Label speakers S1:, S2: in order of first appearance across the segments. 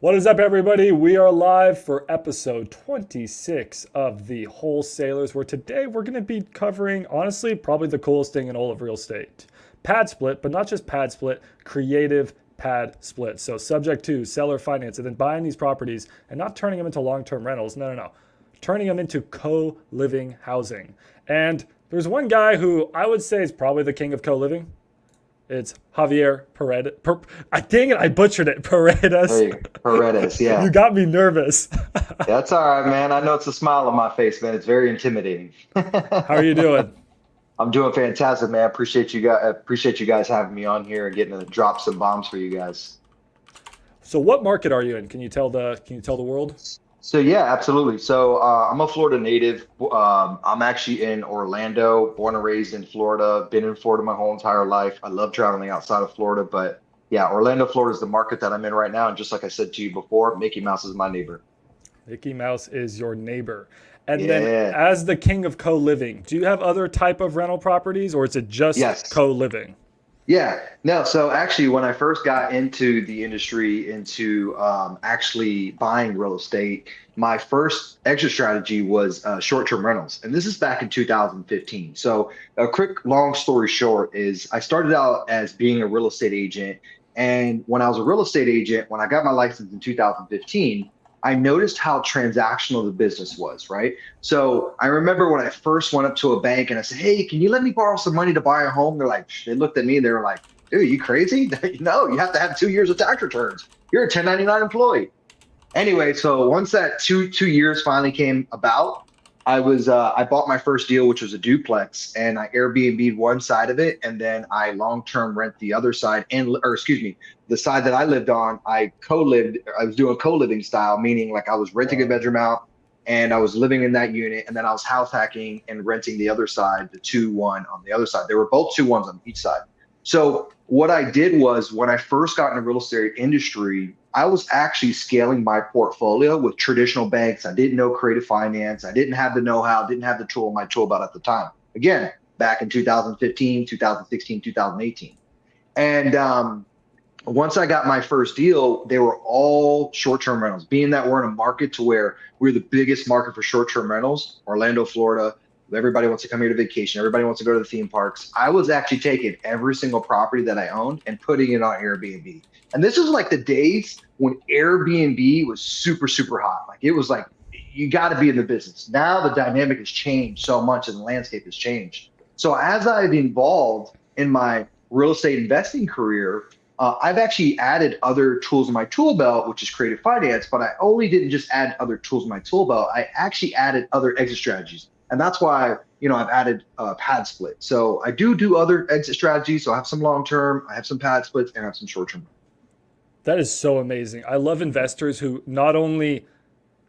S1: What is up, everybody? We are live for episode 26 of the Wholesailors, where today we're going to be covering, honestly, probably the coolest thing in all of real estate. Pad split, but not just pad split, creative pad split. So subject to seller finance and then buying these properties and not turning them into long-term rentals. No. Turning them into co-living housing. And there's one guy who I would say is probably the king of co-living. It's Javier Paredes. Dang it, I butchered it. Paredes.
S2: Hey, Paredes,
S1: You
S2: yeah.
S1: got me nervous.
S2: That's all right, man. I know it's a smile on my face, man. It's very intimidating.
S1: How are you doing?
S2: I'm doing fantastic, man. Appreciate you guys having me on here and getting to drop some bombs for you guys.
S1: So, what market are you in? Can you tell the world?
S2: So yeah, absolutely. So I'm a Florida native. I'm actually in Orlando, born and raised in Florida. Been in Florida my whole entire life. I love traveling outside of Florida, but yeah, Orlando, Florida is the market that I'm in right now. And just like I said to you before, Mickey Mouse is my neighbor.
S1: Mickey Mouse is your neighbor. And then,
S2: Yeah.
S1: as the king of co-living, do you have other type of rental properties, or is it just
S2: Yes.
S1: co-living?
S2: Yeah, no. So actually, when I first got into the industry, into actually buying real estate, my first exit strategy was short-term rentals, and this is back in 2015. So a quick, long story short is I started out as being a real estate agent, and when I was a real estate agent, when I got my license in 2015, I noticed how transactional the business was, right? So I remember when I first went up to a bank and I said, "Hey, can you let me borrow some money to buy a home?" They're like, they looked at me, they were like, "Dude, you crazy?" No, you have to have 2 years of tax returns. You're a 1099 employee. Anyway, so once that two years finally came about, I bought my first deal, which was a duplex, and I Airbnb'd one side of it, and then I long term rent the other side, or excuse me, the side that I lived on, I co-lived. I was doing co-living style, meaning like I was renting a
S1: Wow.
S2: bedroom out, and I was living in that unit, and then I was house hacking and renting the other side, the 2-1 on the other side. They were both 2-1s on each side. So what I did was when I first got in the real estate industry, I was actually scaling my portfolio with traditional banks. I didn't know creative finance. I didn't have the know-how, didn't have the tool in my tool belt at the time. Again, back in 2015, 2016, 2018. And once I got my first deal, they were all short-term rentals. Being that we're in a market to where we're the biggest market for short-term rentals, Orlando, Florida, everybody wants to come here to vacation. Everybody wants to go to the theme parks. I was actually taking every single property that I owned and putting it on Airbnb. And this was like the days when Airbnb was super, super hot. Like it was like, you got to be in the business. Now the dynamic has changed so much and the landscape has changed. So as I've evolved in my real estate investing career, I've actually added other tools in my tool belt, which is creative finance, but I only didn't just add other tools in my tool belt. I actually added other exit strategies. And that's why, I've added pad split. So I do other exit strategies. So I have some long term, I have some pad splits, and I have some short term.
S1: That is so amazing. I love investors who not only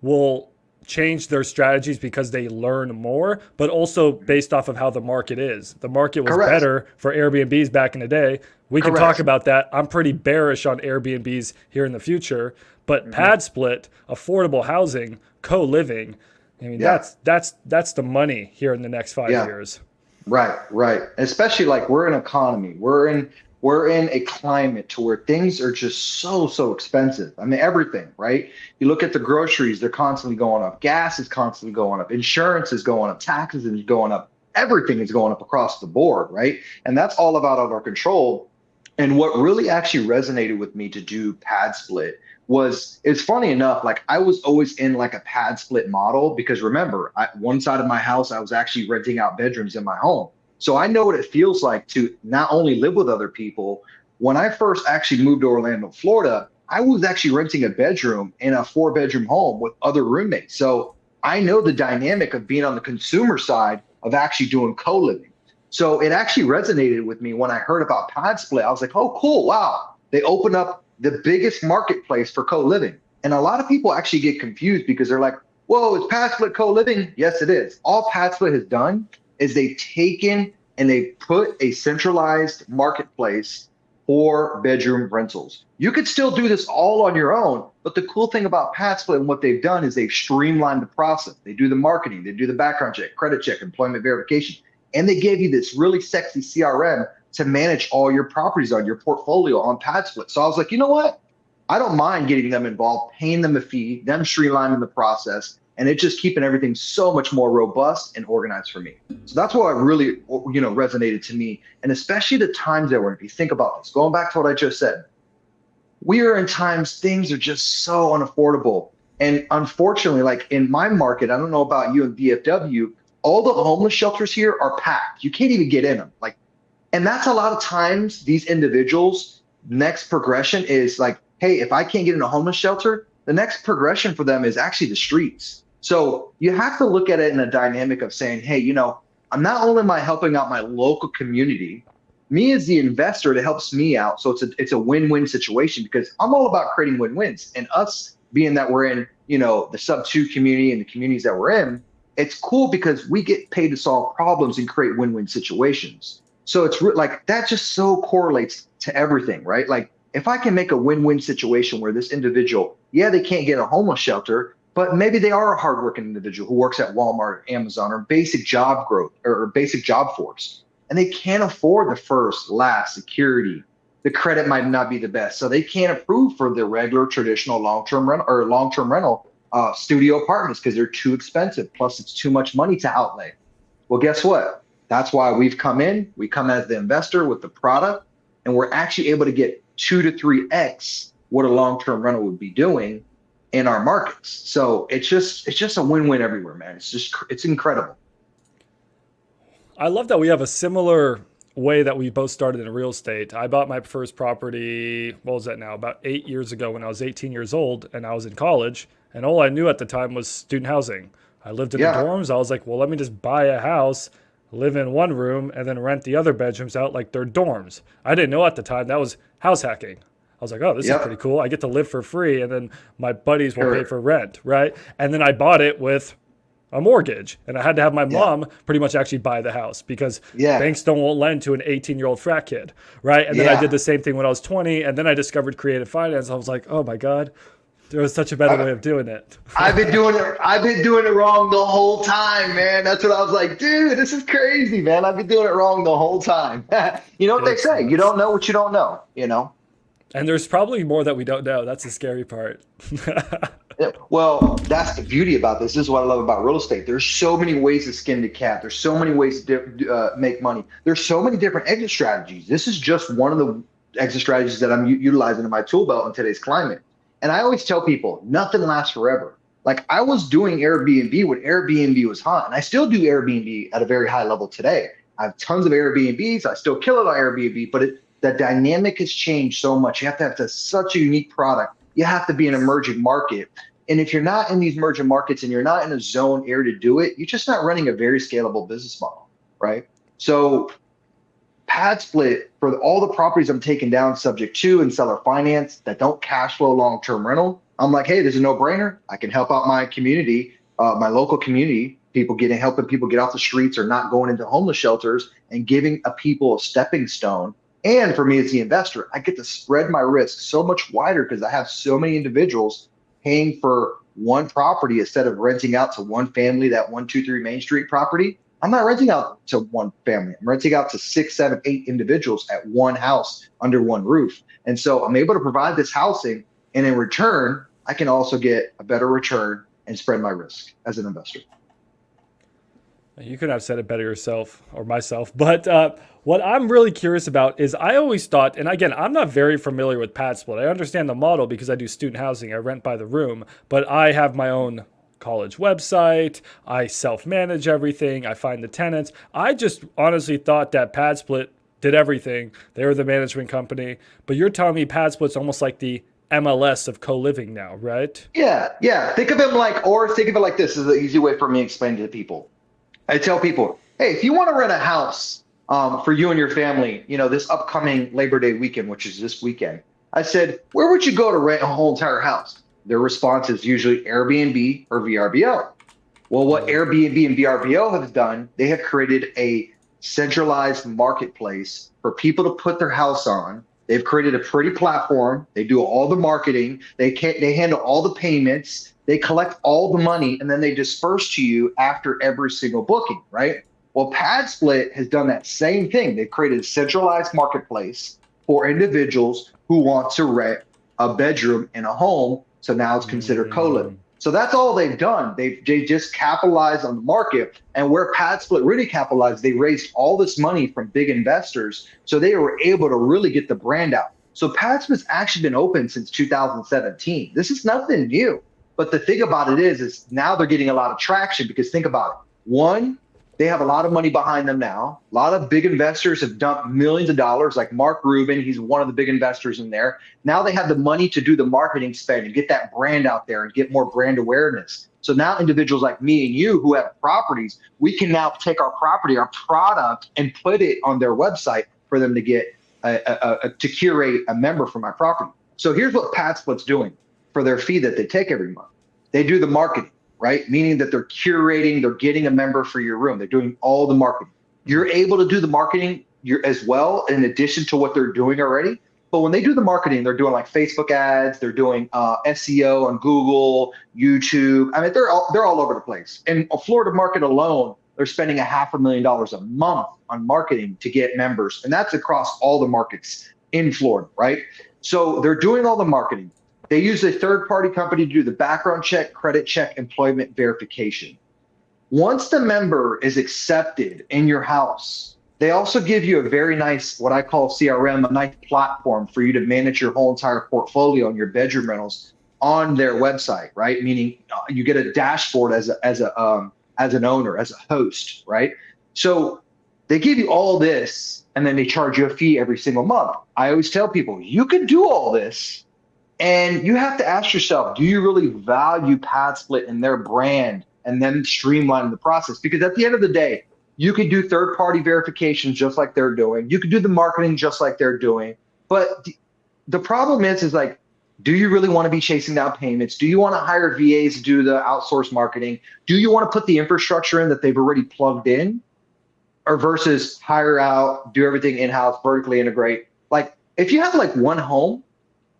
S1: will change their strategies because they learn more, but also based off of how the market is. The market was
S2: Correct.
S1: better for Airbnbs back in the day. We can talk
S2: Correct.
S1: about that. I'm pretty bearish on Airbnbs here in the future, but
S2: Hmm.
S1: pad split, affordable housing, co-living, I mean
S2: Yeah.
S1: that's the money here in the next 5
S2: Yeah.
S1: years.
S2: Right, right. Especially like we're in an economy. We're in a climate to where things are just so expensive. I mean, everything, right? You look at the groceries, they're constantly going up. Gas is constantly going up. Insurance is going up. Taxes is going up. Everything is going up across the board, right? And that's all out of our control. And what really actually resonated with me to do pad split was it's funny enough, like I was always in like a pad split model because remember, one side of my house, I was actually renting out bedrooms in my home. So I know what it feels like to not only live with other people. When I first actually moved to Orlando, Florida, I was actually renting a bedroom in a 4-bedroom home with other roommates. So I know the dynamic of being on the consumer side of actually doing co-living. So it actually resonated with me when I heard about Padsplit. I was like, oh, cool. Wow. They opened up the biggest marketplace for co-living. And a lot of people actually get confused because they're like, whoa, is Padsplit co-living? Yes, it is. All Padsplit has done is they've taken and they put a centralized marketplace for bedroom rentals. You could still do this all on your own, but the cool thing about Padsplit and what they've done is they've streamlined the process. They do the marketing, they do the background check, credit check, employment verification, and they gave you this really sexy CRM to manage all your properties on your portfolio on Padsplit. So I was like, you know what? I don't mind getting them involved, paying them a fee, them streamlining the process, and it just keeping everything so much more robust and organized for me. So that's what really, resonated to me. And especially the times that we're in. If you think about this, going back to what I just said, we are in times things are just so unaffordable. And unfortunately, like in my market, I don't know about you in DFW, all the homeless shelters here are packed. You can't even get in them. Like, and that's a lot of times these individuals, next progression is like, hey, if I can't get in a homeless shelter, the next progression for them is actually the streets. So you have to look at it in a dynamic of saying, hey, I'm not only am I helping out my local community, me as the investor, it helps me out. So it's a win-win situation because I'm all about creating win-wins. And us being that we're in, the sub-2 community and the communities that we're in, it's cool because we get paid to solve problems and create win-win situations. So it's like that just so correlates to everything, right? Like if I can make a win-win situation where this individual, yeah, they can't get a homeless shelter, but maybe they are a hardworking individual who works at Walmart, Amazon, or basic job growth or basic job force, and they can't afford the first, last security. The credit might not be the best, so they can't approve for the regular traditional long-term rental studio apartments because they're too expensive. Plus, it's too much money to outlay. Well, guess what? That's why we've come in. We come as the investor with the product, and we're actually able to get 2 to 3x what a long-term rental would be doing in our markets. So it's just a win-win everywhere, man. It's incredible.
S1: I love that we have a similar way that we both started in real estate. I bought my first property, what was that now? About 8 years ago when I was 18 years old and I was in college. And all I knew at the time was student housing. I lived in the dorms. I was like, well, let me just buy a house, live in one room, and then rent the other bedrooms out like they're dorms. I didn't know at the time that was house hacking. I was like, oh, this is pretty cool. I get to live for free, and then my buddies will pay for rent, right? And then I bought it with a mortgage, and I had to have my mom pretty much actually buy the house because banks won't lend to an 18-year-old frat kid, right? And then I did the same thing when I was 20, and then I discovered creative finance. I was like, oh my God, there was such a better way of doing it.
S2: I've been doing it wrong the whole time, man. That's what I was like, dude, this is crazy, man. I've been doing it wrong the whole time. You know what they say? You don't know what you don't know,
S1: And there's probably more that we don't know. That's the scary part.
S2: Well, that's the beauty about this. This is what I love about real estate. There's so many ways to skin the cat. There's so many ways to make money. There's so many different exit strategies. This is just one of the exit strategies that I'm utilizing in my tool belt in today's climate. And I always tell people, nothing lasts forever. Like I was doing Airbnb when Airbnb was hot, and I still do Airbnb at a very high level today. I have tons of Airbnbs. I still kill it on Airbnb, but the dynamic has changed so much. You have to have such a unique product. You have to be an emerging market. And if you're not in these emerging markets and you're not in a zone area to do it, you're just not running a very scalable business model, right? So Padsplit, for all the properties I'm taking down subject to and seller finance that don't cash flow long-term rental, I'm like, hey, there's a no-brainer. I can help out my community, my local community, helping people get off the streets or not going into homeless shelters and giving people a stepping stone. And for me as the investor, I get to spread my risk so much wider because I have so many individuals paying for one property instead of renting out to one family, that 123 Main Street property. I'm not renting out to one family. I'm renting out to 6, 7, 8 individuals at one house under one roof. And so I'm able to provide this housing. And in return, I can also get a better return and spread my risk as an investor.
S1: You could have said it better yourself or myself. But what I'm really curious about is I always thought, and again, I'm not very familiar with Padsplit. I understand the model because I do student housing. I rent by the room, but I have my own college website. I self-manage everything. I find the tenants. I just honestly thought that Padsplit did everything. They were the management company. But you're telling me Padsplit's almost like the MLS of co-living now, right?
S2: Yeah. Think of it like this. This is the easy way for me to explain to people. I tell people, hey, if you want to rent a house for you and your family, this upcoming Labor Day weekend, which is this weekend, I said, where would you go to rent a whole entire house? Their response is usually Airbnb or VRBO. Well, what Airbnb and VRBO have done, they have created a centralized marketplace for people to put their house on. They've created a pretty platform. They do all the marketing. They handle all the payments. They collect all the money, and then they disperse to you after every single booking, right? Well, Padsplit has done that same thing. They've created a centralized marketplace for individuals who want to rent a bedroom in a home. So now it's considered co-living. So that's all they've done. They just capitalized on the market. And where Padsplit really capitalized, they raised all this money from big investors. So they were able to really get the brand out. So Padsplit's actually been open since 2017. This is nothing new. But the thing about it is now they're getting a lot of traction because think about it. One, they have a lot of money behind them now. A lot of big investors have dumped millions of dollars, like Mark Rubin. He's one of the big investors in there. Now they have the money to do the marketing spend and get that brand out there and get more brand awareness. So now individuals like me and you who have properties, we can now take our property, our product, and put it on their website for them to get to curate a member for my property. So here's what Padsplit's doing for their fee that they take every month. They do the marketing, right? Meaning that they're curating, they're getting a member for your room. They're doing all the marketing. You're able to do the marketing as well, in addition to what they're doing already. But when they do the marketing, they're doing like Facebook ads, they're doing SEO on Google, YouTube. I mean, they're all over the place. In a Florida market alone, they're spending $500,000 a month on marketing to get members. And that's across all the markets in Florida, right? So they're doing all the marketing. They use a third-party company to do the background check, credit check, employment verification. Once the member is accepted in your house, they also give you a very nice, what I call CRM, a nice platform for you to manage your whole entire portfolio and your bedroom rentals on their website, right? Meaning you get a dashboard as an owner, as a host, right? So they give you all this, and then they charge you a fee every single month. I always tell people, you can do all this, and you have to ask yourself, do you really value Padsplit and their brand and then streamline the process? Because at the end of the day, you could do third-party verifications just like they're doing. You could do the marketing just like they're doing. But the problem is like, do you really want to be chasing down payments? Do you want to hire VAs to do the outsourced marketing? Do you want to put the infrastructure in that they've already plugged in? Or versus hire out, do everything in-house, vertically integrate? Like, if you have like one home,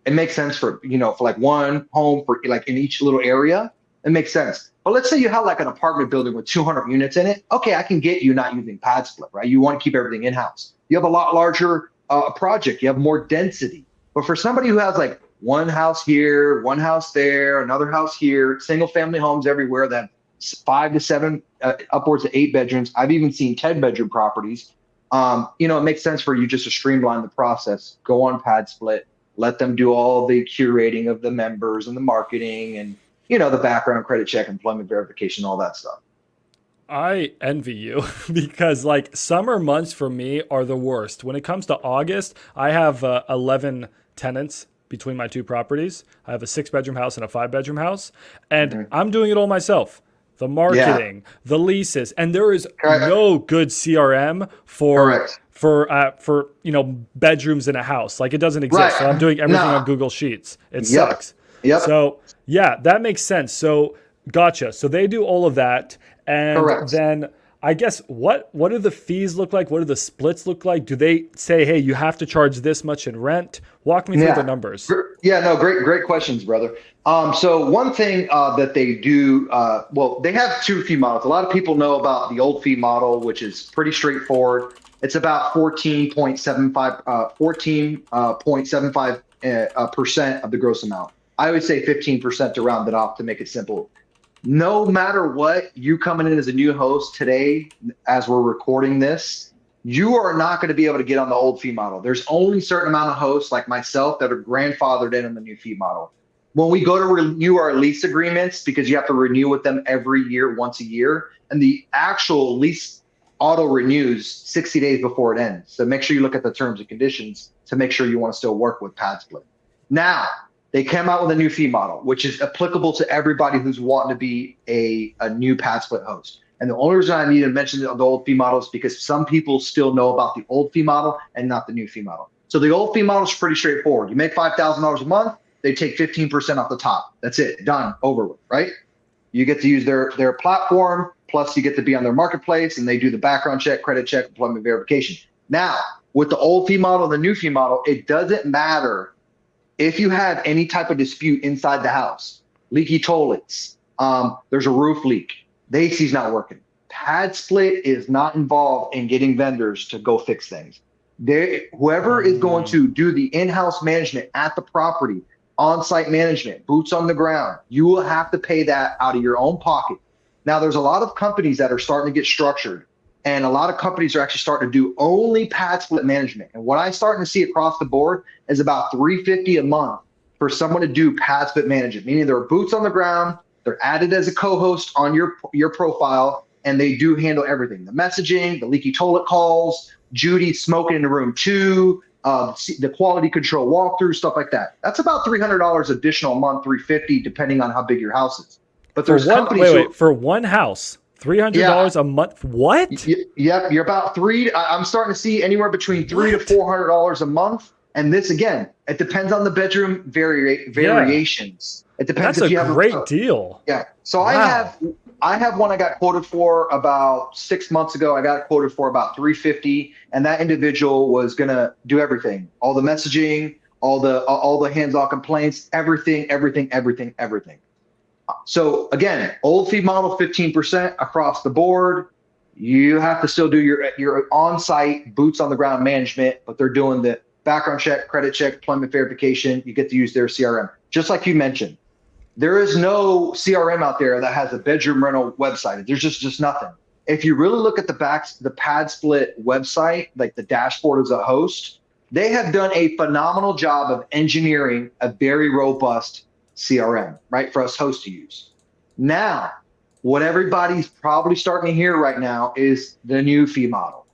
S2: it makes sense for like one home for like in each little area, it makes sense. But let's say you have like an apartment building with 200 units in it. Okay, I can get you not using Padsplit, right? You want to keep everything in-house. You have a lot larger project. You have more density. But for somebody who has like one house here, one house there, another house here, single family homes everywhere that 5 to 7, upwards of 8 bedrooms. I've even seen 10-bedroom properties. It makes sense for you just to streamline the process. Go on Padsplit. Let them do all the curating of the members and the marketing and, the background credit check, employment verification, all that stuff.
S1: I envy you because like summer months for me are the worst. When it comes to August, I have 11 tenants between my two properties. I have a 6-bedroom house and a 5-bedroom house, and I'm doing it all myself. The marketing, the leases, and there is no good CRM for bedrooms in a house. Like it doesn't exist. Right. So I'm doing everything on Google Sheets. It sucks. Yep. So yeah, that makes sense. So gotcha. So they do all of that, and then I guess what do the fees look like? What do the splits look like? Do they say, hey, you have to charge this much in rent? Walk me through the numbers.
S2: Yeah, no, great questions, brother. So one thing that they do, they have 2 fee models. A lot of people know about the old fee model, which is pretty straightforward. It's about 14.75% of the gross amount. I would say 15% to round it off to make it simple. No matter what, you coming in as a new host today, as we're recording this, you are not going to be able to get on the old fee model. There's only a certain amount of hosts like myself that are grandfathered in on the new fee model. When we go to renew our lease agreements, because you have to renew with them every year, once a year, and the actual lease auto renews 60 days before it ends. So make sure you look at the terms and conditions to make sure you want to still work with Padsplit. Now, they came out with a new fee model, which is applicable to everybody who's wanting to be a new Padsplit host. And the only reason I need to mention the old fee model is because some people still know about the old fee model and not the new fee model. So the old fee model is pretty straightforward. You make $5,000 a month, they take 15% off the top. That's it, done, over with, right? You get to use their platform, plus you get to be on their marketplace, and they do the background check, credit check, employment verification. Now, with the old fee model and the new fee model, it doesn't matter if you have any type of dispute inside the house, leaky toilets, there's a roof leak, the AC's not working. Padsplit is not involved in getting vendors to go fix things. Whoever is going to do the in-house management at the property, on-site management, boots on the ground, you will have to pay that out of your own pocket. Now, there's a lot of companies that are starting to get structured, and a lot of companies are actually starting to do only Padsplit management. And what I'm starting to see across the board is about $350 a month for someone to do Padsplit management, meaning they're boots on the ground, they're added as a co-host on your profile, and they do handle everything: the messaging, the leaky toilet calls, Judy smoking in the room too, the quality control walkthrough, stuff like that. That's about $300 additional a month, $350 depending on how big your house is. But there's companies
S1: for one house, $300 a month. What?
S2: Yep, you're about I'm starting to see anywhere between $300 to $400 a month. And this, again, it depends on the bedroom variations. It depends.
S1: That's a great deal.
S2: Yeah. So wow. I have one I got quoted for about 6 months ago. I got quoted for about $350, and that individual was gonna do everything, all the messaging, all the hands-on complaints, everything. So again, old fee model 15% across the board. You have to still do your on-site boots on the ground management, but they're doing the background check, credit check, employment verification. You get to use their CRM, just like you mentioned. There is no CRM out there that has a bedroom rental website. There's just nothing. If you really look at the Padsplit website, like the dashboard as a host, they have done a phenomenal job of engineering a very robust CRM, right, for us hosts to use. Now, what everybody's probably starting to hear right now is the new fee model.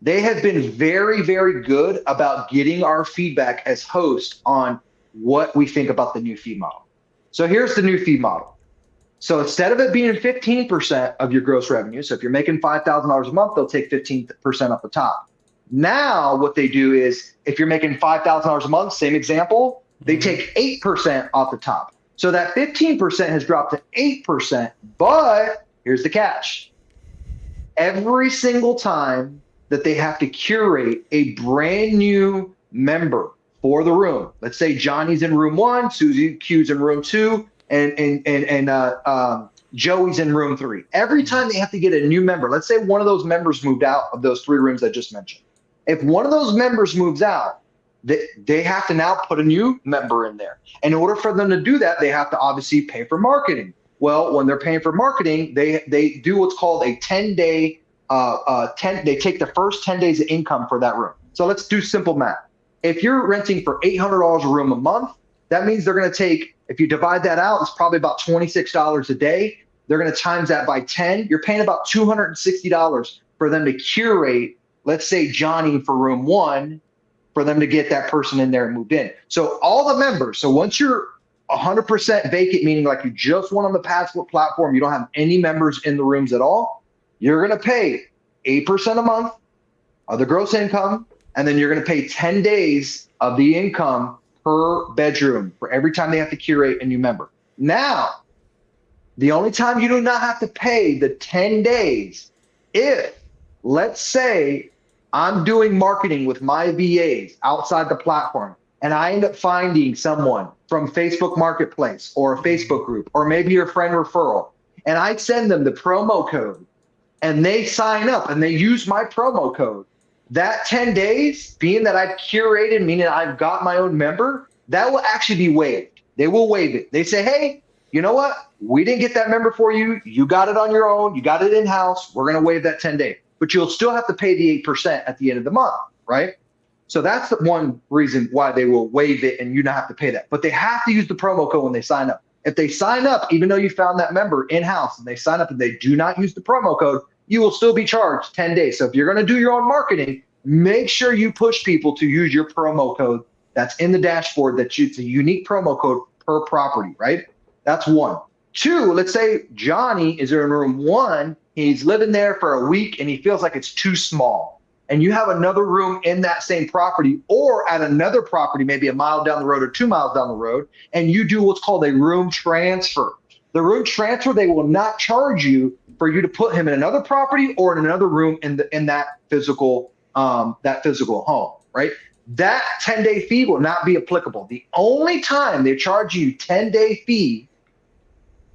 S2: They have been very, very good about getting our feedback as hosts on what we think about the new fee model. So here's the new fee model. So instead of it being 15% of your gross revenue, so if you're making $5,000 a month, they'll take 15% off the top. Now what they do is, if you're making $5,000 a month, same example, they take 8% off the top. So that 15% has dropped to 8%, but here's the catch. Every single time that they have to curate a brand new member for the room, let's say Johnny's in room 1, Susie Q's in room 2, and Joey's in room 3. Every time they have to get a new member, let's say one of those members moved out of those 3 rooms I just mentioned. If one of those members moves out, they have to now put a new member in there. In order for them to do that, they have to obviously pay for marketing. Well, when they're paying for marketing, they do what's called a 10-day, they take the first 10 days of income for that room. So let's do simple math. If you're renting for $800 a room a month, that means they're going to take, if you divide that out, it's probably about $26 a day. They're going to times that by 10. You're paying about $260 for them to curate, let's say Johnny for room 1, for them to get that person in there and moved in. So all the members, so once you're 100% vacant, meaning like you just went on the Padsplit platform, you don't have any members in the rooms at all, you're going to pay 8% a month of the gross income, and then you're going to pay 10 days of the income per bedroom for every time they have to curate a new member. Now, the only time you do not have to pay the 10 days, if, let's say, I'm doing marketing with my VAs outside the platform, and I end up finding someone from Facebook Marketplace or a Facebook group, or maybe your friend referral, and I send them the promo code, and they sign up and they use my promo code, that 10 days, being that I've curated, meaning I've got my own member, that will actually be waived. They will waive it. They say, hey, you know what? We didn't get that member for you. You got it on your own. You got it in-house. We're going to waive that 10 days. But you'll still have to pay the 8% at the end of the month, right? So that's the one reason why they will waive it and you don't have to pay that. But they have to use the promo code when they sign up. If they sign up, even though you found that member in-house, and they sign up and they do not use the promo code, you will still be charged 10 days. So if you're going to do your own marketing, make sure you push people to use your promo code that's in the dashboard. It's a unique promo code per property, right? That's one. 2, let's say Johnny is in room 1. He's living there for a week and he feels like it's too small. And you have another room in that same property or at another property, maybe a mile down the road or 2 miles down the road, and you do what's called a room transfer. The room transfer, they will not charge you for you to put him in another property or in another room in that physical home, right? That 10-day fee will not be applicable. The only time they charge you 10-day fee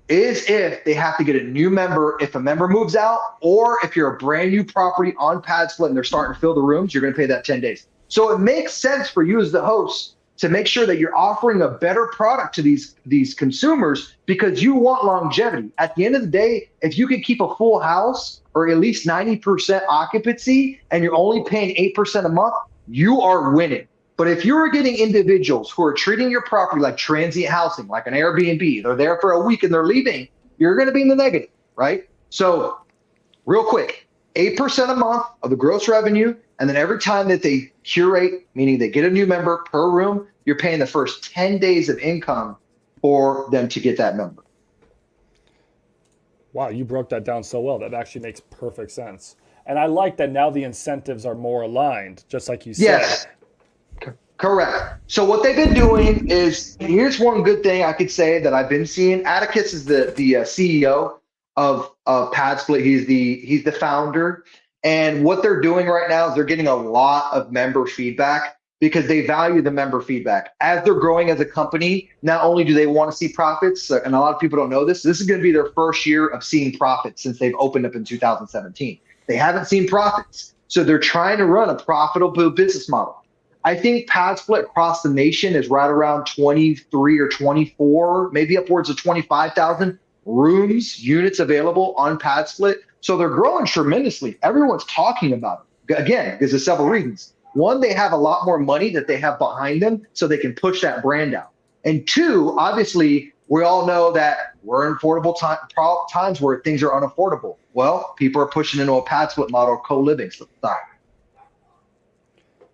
S2: is if they have to get a new member, if a member moves out, or if you're a brand new property on Padsplit and they're starting to fill the rooms, you're going to pay that 10 days. So it makes sense for you as the host to make sure that you're offering a better product to these consumers because you want longevity. At the end of the day, if you can keep a full house or at least 90% occupancy and you're only paying 8% a month, you are winning. But if you're getting individuals who are treating your property like transient housing, like an Airbnb, they're there for a week and they're leaving, you're going to be in the negative, right? So real quick, 8% a month of the gross revenue. And then every time that they curate, meaning they get a new member per room, you're paying the first 10 days of income for them to get that member.
S1: Wow, you broke that down so well. That actually makes perfect sense. And I like that now the incentives are more aligned, just like you said.
S2: Yes, correct. So what they've been doing is, here's one good thing I could say that I've been seeing. Atticus is the CEO of Padsplit. He's the founder. And what they're doing right now is they're getting a lot of member feedback because they value the member feedback. As they're growing as a company, not only do they want to see profits, and a lot of people don't know this is going to be their first year of seeing profits since they've opened up in 2017. They haven't seen profits. So they're trying to run a profitable business model. I think Padsplit across the nation is right around 23 or 24, maybe upwards of 25,000 rooms, units available on Padsplit. So they're growing tremendously. Everyone's talking about it. Again, because of several reasons. One, they have a lot more money that they have behind them so they can push that brand out. And two, obviously, we all know that we're in affordable times where things are unaffordable. Well, people are pushing into a Padsplit model, co-living. So sorry.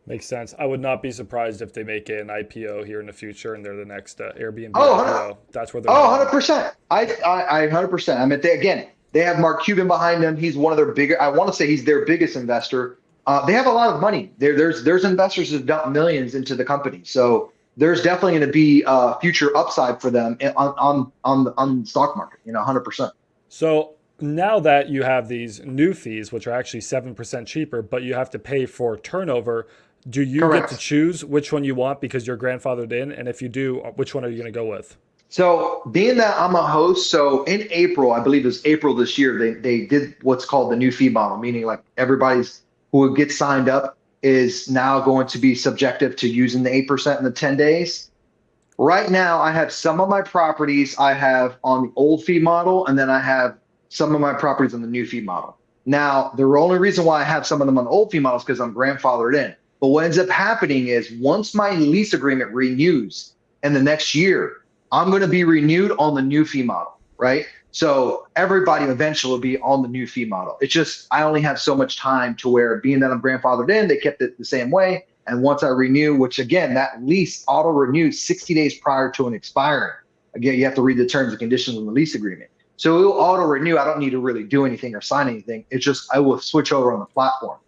S1: Makes sense. I would not be surprised if they make an IPO here in the future and they're the next Airbnb
S2: Oh,
S1: IPO. That's where they're
S2: oh,
S1: going.
S2: 100%. I 100%. I mean, they have Mark Cuban behind them. He's one of their bigger, I want to say he's their biggest investor. They have a lot of money. There's investors that dump millions into the company. So there's definitely going to be future upside for them on the stock market, 100%.
S1: So now that you have these new fees, which are actually 7% cheaper, but you have to pay for turnover, do you
S2: Correct.
S1: get to choose which one you want because you're grandfathered in? And if you do, which one are you going to go with?
S2: So being that I'm a host, so in April, I believe it was April this year, they did what's called the new fee model, meaning like everybody's who would get signed up is now going to be subjective to using the 8% in the 10 days. Right now, I have some of my properties I have on the old fee model, and then I have some of my properties on the new fee model. Now, the only reason why I have some of them on the old fee model is because I'm grandfathered in. But what ends up happening is once my lease agreement renews in the next year, I'm going to be renewed on the new fee model, right? So everybody eventually will be on the new fee model. It's just I only have so much time to where, being that I'm grandfathered in, they kept it the same way. And once I renew, which again, that lease auto renews 60 days prior to an expiring. Again, you have to read the terms and conditions of the lease agreement. So it will auto renew. I don't need to really do anything or sign anything. It's just I will switch over on the platform.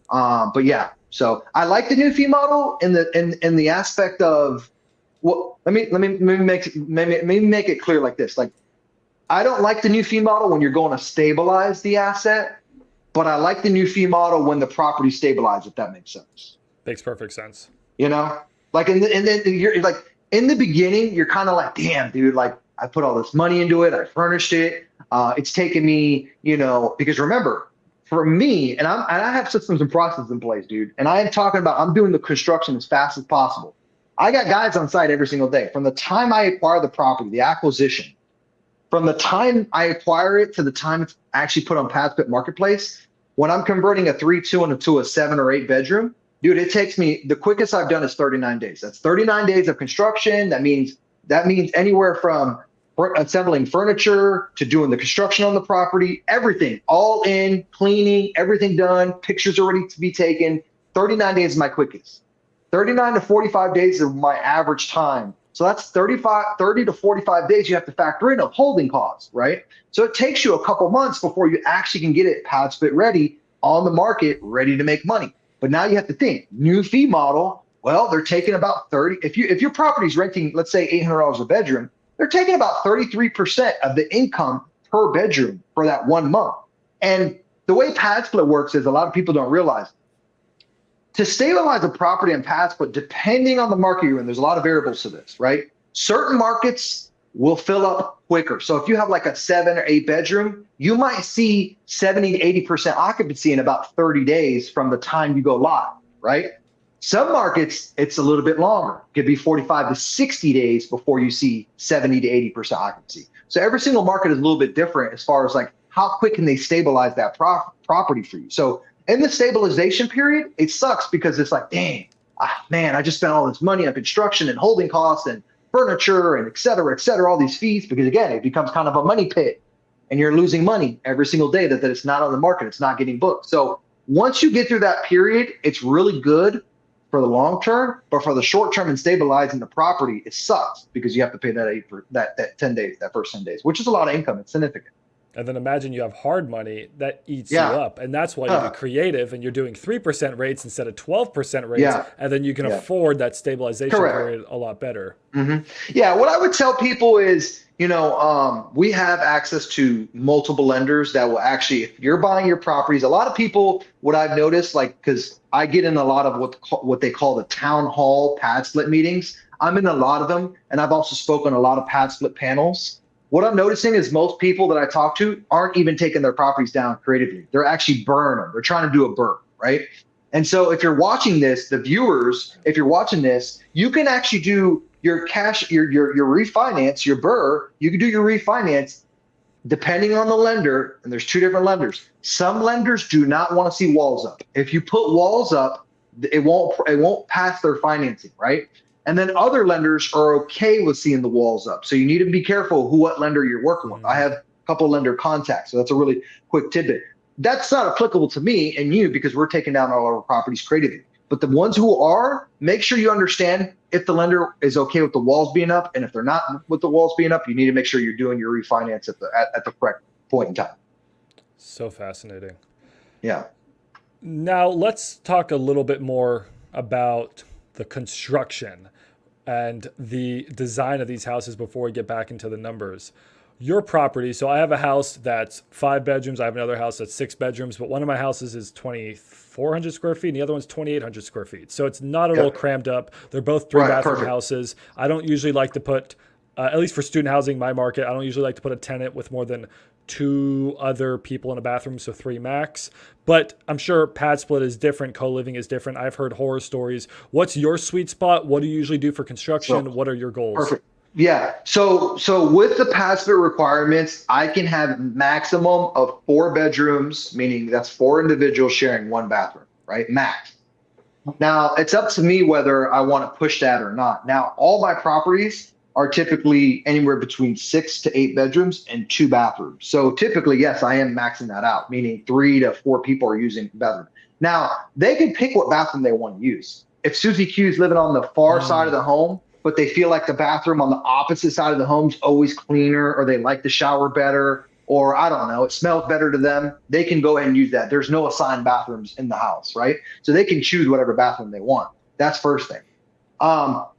S2: But yeah, so I like the new fee model in the aspect of, well, let me make it clear like this. Like, I don't like the new fee model when you're going to stabilize the asset, but I like the new fee model when the property stabilized, if that makes sense.
S1: Makes perfect sense.
S2: Like in the beginning, you're kind of like, damn, dude, like I put all this money into it, I furnished it. It's taken me, because remember, for me, and I have systems and processes in place, dude. And I am talking about, I'm doing the construction as fast as possible. I got guys on site every single day. From the time I acquire the property, the acquisition, from the time I acquire it to the time it's actually put on Padsplit Marketplace, when I'm converting a 3-2 into a 7 or 8 bedroom, dude, it takes me, the quickest I've done is 39 days. That's 39 days of construction. That means anywhere from assembling furniture to doing the construction on the property, everything, all in, cleaning, everything done, pictures are ready to be taken. 39 days is my quickest. 39 to 45 days is my average time. So that's 30 to 45 days you have to factor in of holding costs, right? So it takes you a couple months before you actually can get it Padsplit ready on the market, ready to make money. But now you have to think, new fee model, well, they're taking about 30. If your property's renting, let's say $800 a bedroom, they're taking about 33% of the income per bedroom for that 1 month. And the way Padsplit works is, a lot of people don't realize, to stabilize a property on Padsplit, depending on the market you're in, there's a lot of variables to this, right? Certain markets will fill up quicker. So if you have like a 7 or 8 bedroom, you might see 70 to 80% occupancy in about 30 days from the time you go live, right? Some markets, it's a little bit longer. It could be 45 to 60 days before you see 70 to 80% occupancy. So every single market is a little bit different as far as like how quick can they stabilize that property for you. So in the stabilization period, it sucks because it's like, dang, man, I just spent all this money on construction and holding costs and furniture and et cetera, all these fees, because again, it becomes kind of a money pit and you're losing money every single day that it's not on the market, it's not getting booked. So once you get through that period, it's really good for the long term, but for the short term and stabilizing the property, it sucks because you have to pay that 10 days, that first 10 days, which is a lot of income. It's significant.
S1: And then imagine you have hard money that eats you
S2: Yeah.
S1: up. And that's why you do creative and you're doing 3% rates instead of 12% rates.
S2: Yeah.
S1: And then you can
S2: Yeah.
S1: afford that stabilization
S2: Correct.
S1: period a lot better.
S2: Yeah, what I would tell people is, we have access to multiple lenders that will actually, if you're buying your properties, a lot of people, what I've noticed, like, because I get in a lot of what they call the town hall pad split meetings. I'm in a lot of them, and I've also spoken a lot of pad split panels. What I'm noticing is most people that I talk to aren't even taking their properties down creatively. They're actually burning them. They're trying to do a burn, right? And so if you're watching this, the viewers, if you're watching this, you can actually do your cash, your refinance, your BRRRR. You can do your refinance depending on the lender, and there's two different lenders. Some lenders do not want to see walls up. If you put walls up, it won't pass their financing, right? And then other lenders are okay with seeing the walls up. So you need to be careful what lender you're working with. I have a couple lender contacts, so that's a really quick tidbit. That's not applicable to me and you because we're taking down all our properties creatively. But the ones who are, make sure you understand if the lender is okay with the walls being up, and if they're not with the walls being up, you need to make sure you're doing your refinance at the correct point in time.
S1: So fascinating.
S2: Yeah.
S1: Now let's talk a little bit more about the construction and the design of these houses before we get back into the numbers. Your property, so I have a house that's 5 bedrooms. I have another house that's 6 bedrooms, but one of my houses is 2,400 square feet and the other one's 2,800 square feet. So it's not at all crammed up. They're both 3-bathroom houses. I don't usually like to put, at least for student housing, my market, I don't usually like to put a tenant with more than 2 other people in a bathroom, so 3 max. But I'm sure pad split is different, co-living is different. I've heard horror stories. What's your sweet spot? What do you usually do for construction? What are your goals?
S2: Perfect. Yeah. So with the pad split requirements, I can have maximum of 4 bedrooms, meaning that's 4 individuals sharing 1 bathroom, right? Max. Now it's up to me whether I want to push that or not. Now all my properties are typically anywhere between 6 to 8 bedrooms and 2 bathrooms. So typically, yes, I am maxing that out, meaning 3 to 4 people are using the bathroom. Now they can pick what bathroom they want to use. If Susie Q is living on the far side of the home, but they feel like the bathroom on the opposite side of the home is always cleaner, or they like the shower better, or I don't know, it smells better to them, they can go ahead and use that. There's no assigned bathrooms in the house, right? So they can choose whatever bathroom they want. That's first thing.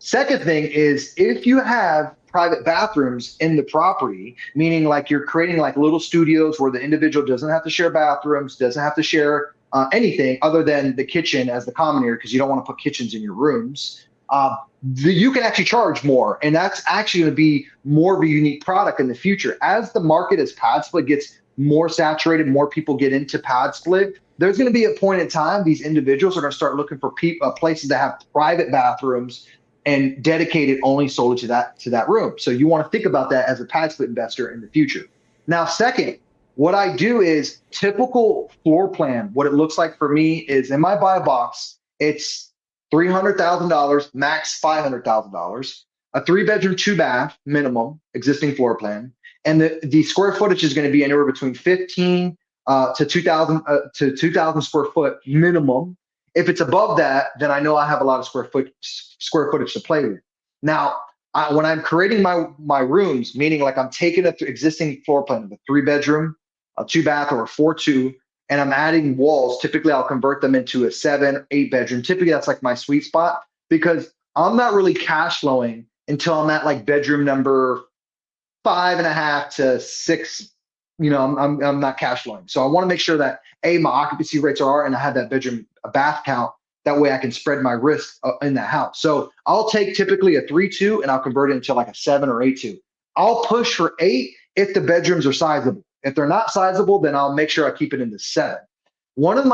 S2: Second thing is if you have private bathrooms in the property, meaning like you're creating like little studios where the individual doesn't have to share bathrooms, doesn't have to share anything other than the kitchen as the common area, because you don't want to put kitchens in your rooms. You can actually charge more, and that's actually going to be more of a unique product in the future. As the market as pad split gets more saturated, more people get into pad split, there's going to be a point in time these individuals are going to start looking for places that have private bathrooms and dedicated only solely to that room. So you want to think about that as a pad split investor in the future. Now, second, what I do is typical floor plan. What it looks like for me is in my buy box, it's $300,000, max $500,000, a 3-bedroom, 2-bath minimum existing floor plan. And the square footage is going to be anywhere between 15 to 2,000 square foot minimum. If it's above that, then I know I have a lot of square footage to play with. Now, when I'm creating my rooms, meaning like I'm taking an existing floor plan of a 3-bedroom, a 2-bath, or a 4-2, and I'm adding walls, typically I'll convert them into a 7, 8-bedroom. Typically that's like my sweet spot, because I'm not really cash flowing until I'm at like bedroom number 5.5 to 6. I'm not cash flowing. So I want to make sure that my occupancy rates are, and I have that bedroom, a bath count. That way I can spread my risk in that house. So I'll take typically a 3-2 and I'll convert it into like a 7 or 8-2. I'll push for 8 if the bedrooms are sizable. If they're not sizable, then I'll make sure I keep it in the 7. one of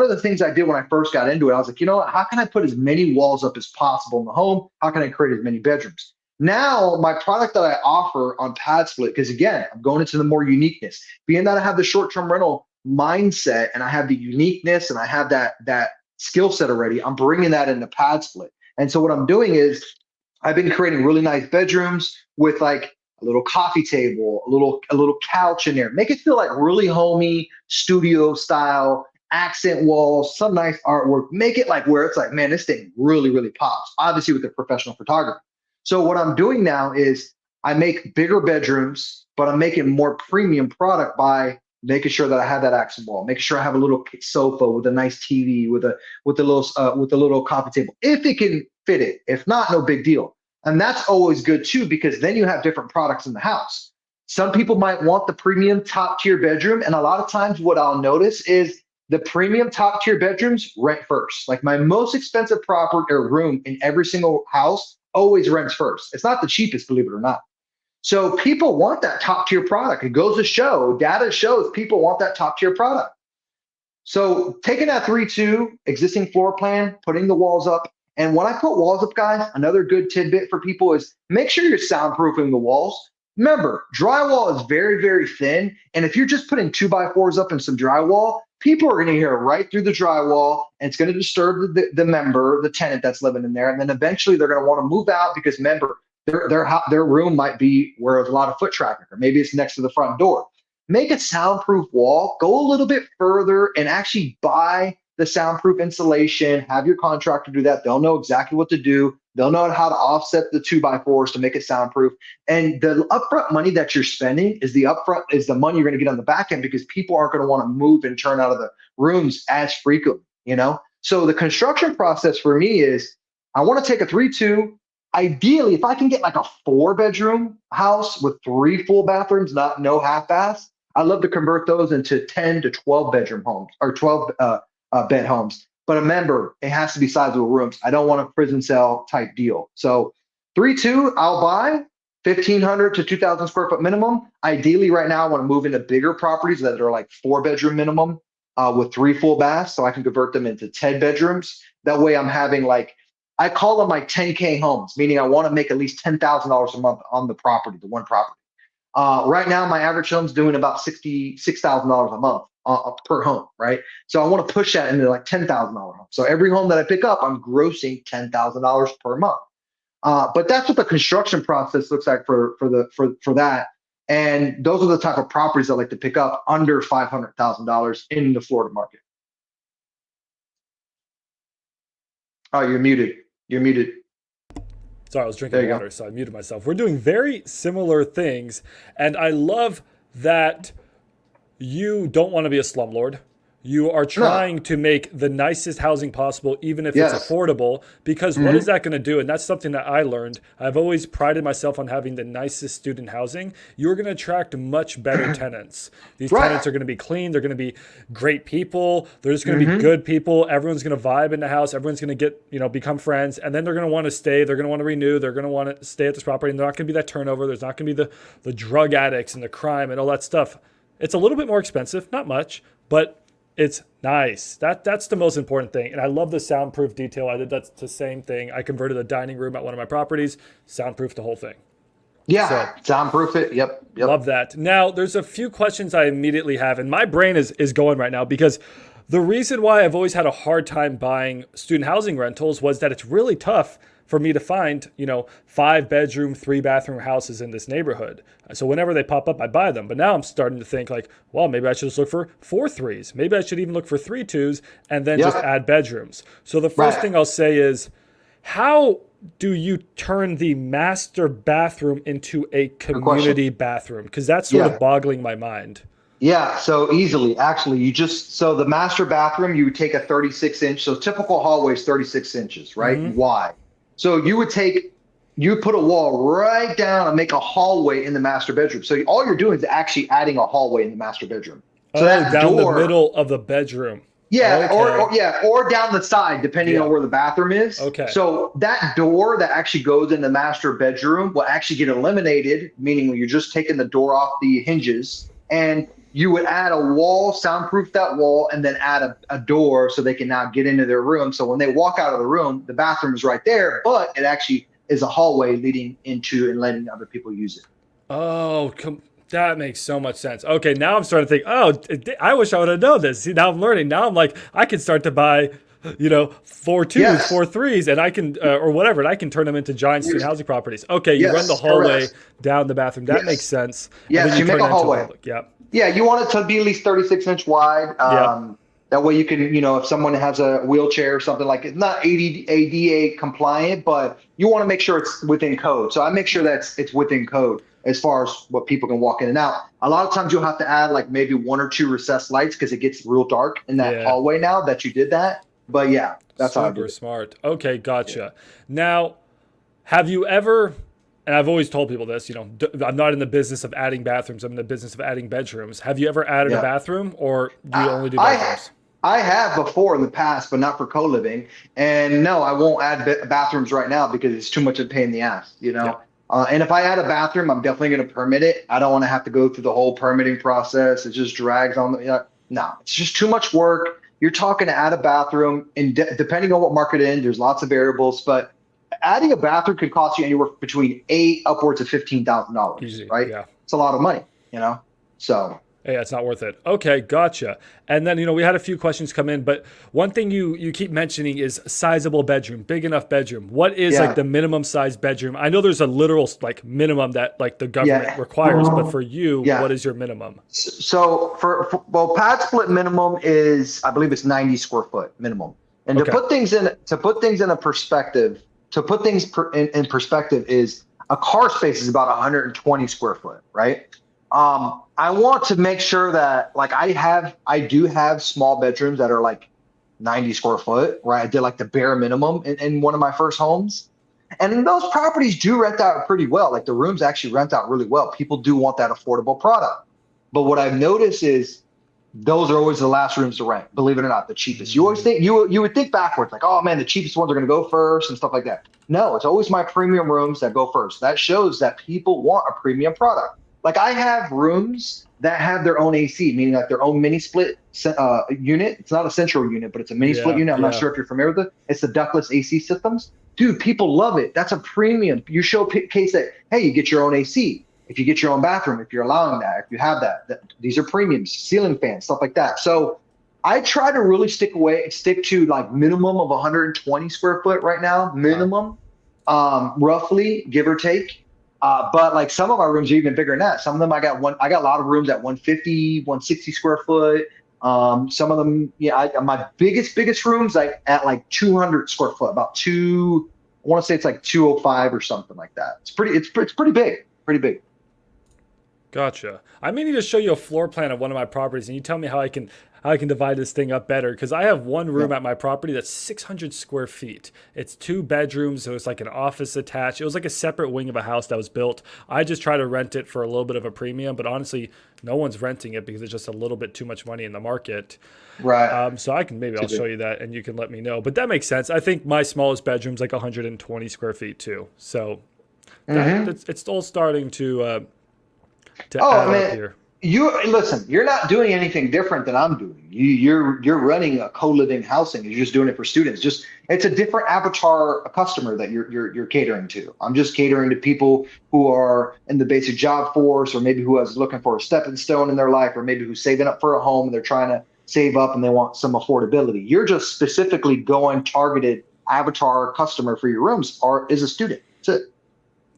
S2: the things I did when I first got into it, I was like, you know what, how can I put as many walls up as possible in the home? How can I create as many bedrooms? Now, my product that I offer on Padsplit, because again, I'm going into the more uniqueness, being that I have the short-term rental mindset and I have the uniqueness and I have that skill set already, I'm bringing that into Padsplit. And so what I'm doing is I've been creating really nice bedrooms with like a little coffee table, a little couch in there. Make it feel like really homey, studio style, accent walls, some nice artwork. Make it like where it's like, man, this thing really, really pops. Obviously with the professional photography. So what I'm doing now is I make bigger bedrooms, but I'm making more premium product by making sure that I have that accent wall, making sure I have a little sofa with a nice TV, with a little coffee table, if it can fit it. If not, no big deal. And that's always good too, because then you have different products in the house. Some people might want the premium top tier bedroom. And a lot of times what I'll notice is the premium top tier bedrooms rent first. Like my most expensive property or room in every single house always rents first. It's not the cheapest, believe it or not. So people want that top tier product. It goes to show, data shows people want that top tier product. So taking that 3-2 existing floor plan, putting the walls up, and when I put walls up, guys, another good tidbit for people is make sure you're soundproofing the walls. Remember, drywall is very, very thin. And if you're just putting 2x4s up and some drywall, people are going to hear right through the drywall, and it's going to disturb the tenant that's living in there. And then eventually they're going to want to move out because remember, their room might be where there's a lot of foot traffic, or maybe it's next to the front door. Make a soundproof wall, go a little bit further and actually buy the soundproof insulation, have your contractor do that. They'll know exactly what to do. They'll know how to offset the 2x4s to make it soundproof. And the upfront money that you're spending is the money you're going to get on the back end, because people aren't going to want to move and turn out of the rooms as frequently, you know? So the construction process for me is I want to take a 3-2. Ideally, if I can get like a 4-bedroom house with 3 full bathrooms, no half baths, I'd love to convert those into 10 to 12 bedroom homes or 12 bed homes. But remember, it has to be sizable rooms. I don't want a prison cell type deal. So 3-2, I'll buy 1,500 to 2,000 square foot minimum. Ideally, right now, I want to move into bigger properties that are like 4-bedroom minimum with 3 full baths, so I can convert them into 10 bedrooms. That way, I'm having like, I call them like 10K homes, meaning I want to make at least $10,000 a month on the property, the one property. Right now, my average home's doing about $66,000 a month per home, right? So I want to push that into like $10,000 home. So every home that I pick up, I'm grossing $10,000 per month. But that's what the construction process looks like for that. And those are the type of properties I like to pick up under $500,000 in the Florida market. Oh, you're muted. You're muted.
S1: Sorry, I was drinking water, so I muted myself. We're doing very similar things, and I love that you don't want to be a slumlord. You are trying to make the nicest housing possible, even if it's affordable, because what is that going to do? And that's something that I learned. I've always prided myself on having the nicest student housing. You're going to attract much better tenants. These tenants are going to be clean. They're going to be great people. They're just going to be good people. Everyone's going to vibe in the house. Everyone's going to become friends. And then they're going to want to stay. They're going to want to renew. They're going to want to stay at this property. And there's not going to be that turnover. There's not going to be the drug addicts and the crime and all that stuff. It's a little bit more expensive, not much, but it's nice. That's the most important thing. And I love the soundproof detail. I did that's the same thing. I converted a dining room at one of my properties, soundproof the whole thing.
S2: Yeah, so, soundproof it. Yep.
S1: Love that. Now, there's a few questions I immediately have, and my brain is going right now, because the reason why I've always had a hard time buying student housing rentals was that it's really tough for me to find, 5-bedroom, 3-bathroom houses in this neighborhood. So whenever they pop up, I buy them. But now I'm starting to think like, well, maybe I should just look for 4 3s. Maybe I should even look for 3 2s and then just add bedrooms. So the first thing I'll say is, how do you turn the master bathroom into a community bathroom? Because that's sort of boggling my mind.
S2: Yeah, so easily. Actually, so the master bathroom, you would take a 36-inch. So typical hallway is 36 inches, right? Wide. So you put a wall right down and make a hallway in the master bedroom. So all you're doing is actually adding a hallway in the master bedroom. So that
S1: down the middle of the bedroom.
S2: Yeah, or down the side, depending on where the bathroom is.
S1: Okay.
S2: So that door that actually goes in the master bedroom will actually get eliminated, meaning you're just taking the door off the hinges, and you would add a wall, soundproof that wall, and then add a door so they can now get into their room. So when they walk out of the room, the bathroom is right there, but it actually is a hallway leading into and letting other people use it.
S1: Oh, that makes so much sense. Okay, now I'm starting to think, oh, I wish I would have known this. See, now I'm learning. Now I'm like, I can start to buy, 4 2s,
S2: Yes.
S1: 4 3s, and I can, or whatever, and I can turn them into giant student housing properties. Okay, you run the
S2: Yes,
S1: hallway
S2: correct.
S1: down the bathroom. That makes
S2: Yes.
S1: sense. And then
S2: Yes,
S1: you
S2: you make
S1: turn
S2: a
S1: that into a
S2: hallway.
S1: public. Yep.
S2: Yeah, you want it to be at least 36-inch wide.
S1: Yep.
S2: That way you can, if someone has a wheelchair or something like it's not ADA compliant, but you want to make sure it's within code. So I make sure that it's within code as far as what people can walk in and out. A lot of times you'll have to add like maybe 1 or 2 recessed lights because it gets real dark in that
S1: Yeah.
S2: hallway now that you did that. But yeah, that's how I do
S1: Super
S2: it.
S1: smart. Okay, gotcha. Now, have you ever, and I've always told people this, I'm not in the business of adding bathrooms, I'm in the business of adding bedrooms. Have you ever added a
S2: Yeah.
S1: bathroom, or do you only do
S2: I
S1: bedrooms?
S2: I have before in the past, but not for co-living. And no, I won't add bathrooms right now because it's too much of a pain in the ass,
S1: Yep.
S2: And if I add a bathroom, I'm definitely going to permit it. I don't want to have to go through the whole permitting process. It just drags on. No, it's just too much work. You're talking to add a bathroom, and depending on what market in, there's lots of variables. But adding a bathroom could cost you anywhere between eight upwards of $15,000,
S1: Easy.
S2: right?
S1: Yeah.
S2: It's a lot of money, So.
S1: Hey, it's not worth it. Okay, gotcha. And then, we had a few questions come in, but one thing you keep mentioning is sizable bedroom, big enough bedroom. What is
S2: Yeah.
S1: like the minimum size bedroom? I know there's a literal like minimum that like the government
S2: Yeah.
S1: requires, but for you,
S2: Yeah.
S1: what is your minimum?
S2: So well, Padsplit minimum is, I believe it's 90 square foot minimum. And
S1: Okay.
S2: to put things in a perspective, in perspective is a car space is about 120 square foot, right? I want to make sure that like I do have small bedrooms that are like 90 square foot, right? I did like the bare minimum in one of my first homes. And those properties do rent out pretty well. Like the rooms actually rent out really well. People do want that affordable product. But what I've noticed is those are always the last rooms to rent, believe it or not, the cheapest. You always think you would think backwards, like, oh man, the cheapest ones are going to go first and stuff like that. No, it's always my premium rooms that go first. That shows that people want a premium product. Like I have rooms that have their own AC, meaning like their own mini split unit. It's not a central unit, but it's a mini split unit. I'm not sure if you're familiar with it. It's the ductless AC systems. Dude, people love it. That's a premium. You showcase that, hey, you get your own AC. If you get your own bathroom, if you're allowing that, if you have that these are premiums, ceiling fans, stuff like that. So I try to really stick to like minimum of 120 square foot right now, minimum, roughly, give or take. But like some of my rooms are even bigger than that. Some of them I got a lot of rooms at 150, 160 square foot. Some of them, my biggest rooms like at like 200 square foot, about I want to say it's like 205 or something like that. It's pretty big, pretty big.
S1: Gotcha. I may need to show you a floor plan of one of my properties, and you tell me how I can divide this thing up better. Because I have one room at my property that's 600 square feet. It's 2 bedrooms, so it's like an office attached. It was like a separate wing of a house that was built. I just try to rent it for a little bit of a premium, but honestly, no one's renting it because it's just a little bit too much money in the market.
S2: Right.
S1: So I'll show you that, and you can let me know. But that makes sense. I think my smallest bedroom's like 120 square feet too. So it's all starting to add up here.
S2: Listen, you're not doing anything different than I'm doing. You're running a co-living housing. You're just doing it for students. It's a different avatar customer that you're catering to. I'm just catering to people who are in the basic job force, or maybe who is looking for a stepping stone in their life, or maybe who's saving up for a home and they're trying to save up and they want some affordability. You're just specifically going targeted avatar customer for your rooms is a student. That's it.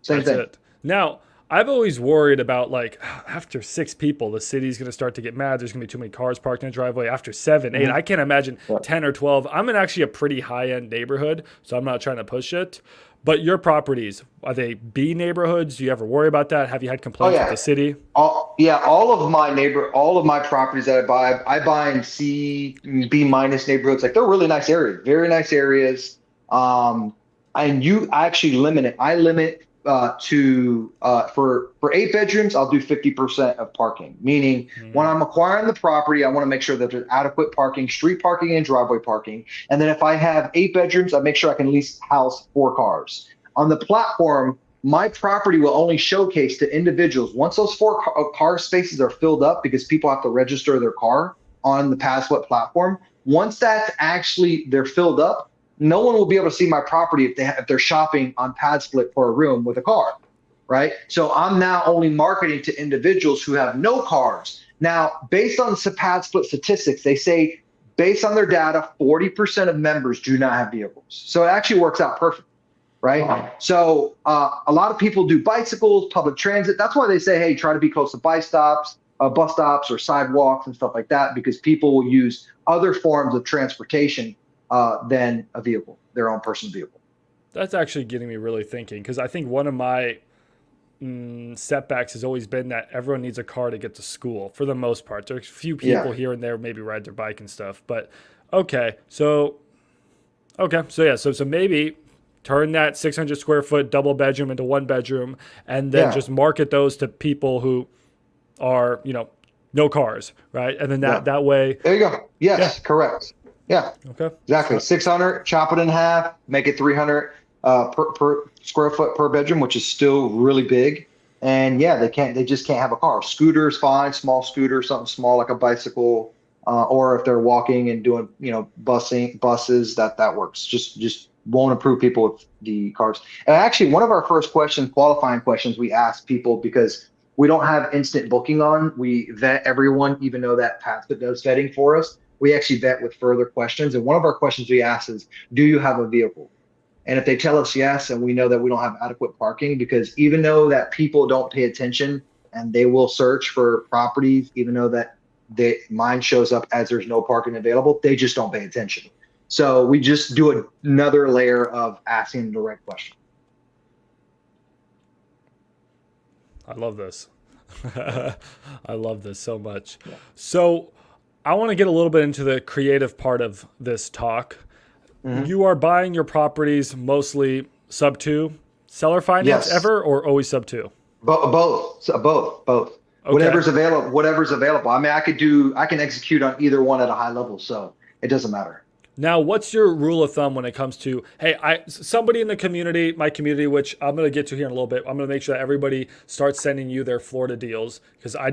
S2: Same thing.
S1: It. Now, I've always worried about like after 6 people, the city's going to start to get mad. There's going to be too many cars parked in the driveway. After 7, 8, I can't imagine 10 or 12. I'm in actually a pretty high-end neighborhood, so I'm not trying to push it. But your properties, are they B neighborhoods? Do you ever worry about that? Have you had complaints with the city?
S2: All of my properties that I buy in C, B minus neighborhoods. Like they're really nice areas, very nice areas. And I actually limit it. I limit for 8 bedrooms, I'll do 50% of parking. Meaning when I'm acquiring the property, I want to make sure that there's adequate parking, street parking and driveway parking. And then if I have 8 bedrooms, I make sure I can at least house 4 cars. On the platform, my property will only showcase to individuals once those car spaces are filled up because people have to register their car on the Padsplit platform. Once that's actually they're filled up, no one will be able to see my property if they're shopping on Padsplit for a room with a car, right? So I'm now only marketing to individuals who have no cars. Now, based on the Padsplit statistics, they say based on their data, 40% of members do not have vehicles. So it actually works out perfect, right? Wow. So a lot of people do bicycles, public transit. That's why they say, hey, try to be close to bus stops or sidewalks and stuff like that, because people will use other forms of transportation than a vehicle, their own personal vehicle.
S1: That's actually getting me really thinking, because I think one of my setbacks has always been that everyone needs a car to get to school for the most part. There's a few people here and there maybe ride their bike and stuff, but so maybe turn that 600 square foot double bedroom into one bedroom, and then just market those to people who are, no cars, right? And then that way.
S2: There you go. Yes, correct. Yeah. Okay. Exactly. 600, chop it in half, make it 300 per square foot per bedroom, which is still really big. And they just can't have a car. Scooter is fine, small scooter, something small like a bicycle, or if they're walking and doing, buses, that works. Just won't approve people with the cars. And actually, one of our first qualifying questions we ask people, because we don't have instant booking on, we vet everyone, even though that Padsplit does vetting for us. We actually vet with further questions. And one of our questions we ask is, do you have a vehicle? And if they tell us yes, and we know that we don't have adequate parking, because even though that people don't pay attention and they will search for properties, even though that mine shows up as there's no parking available, they just don't pay attention. So we just do another layer of asking the right question.
S1: I love this. I love this so much. Yeah. So I want to get a little bit into the creative part of this talk. Mm-hmm. You are buying your properties mostly sub 2 seller finance ever, or always sub 2?
S2: Both. Okay. Whatever's available. I mean, I can execute on either one at a high level, so it doesn't matter.
S1: Now, what's your rule of thumb when it comes to, hey, somebody in the community, my community, which I'm going to get to here in a little bit, I'm going to make sure that everybody starts sending you their Florida deals, because I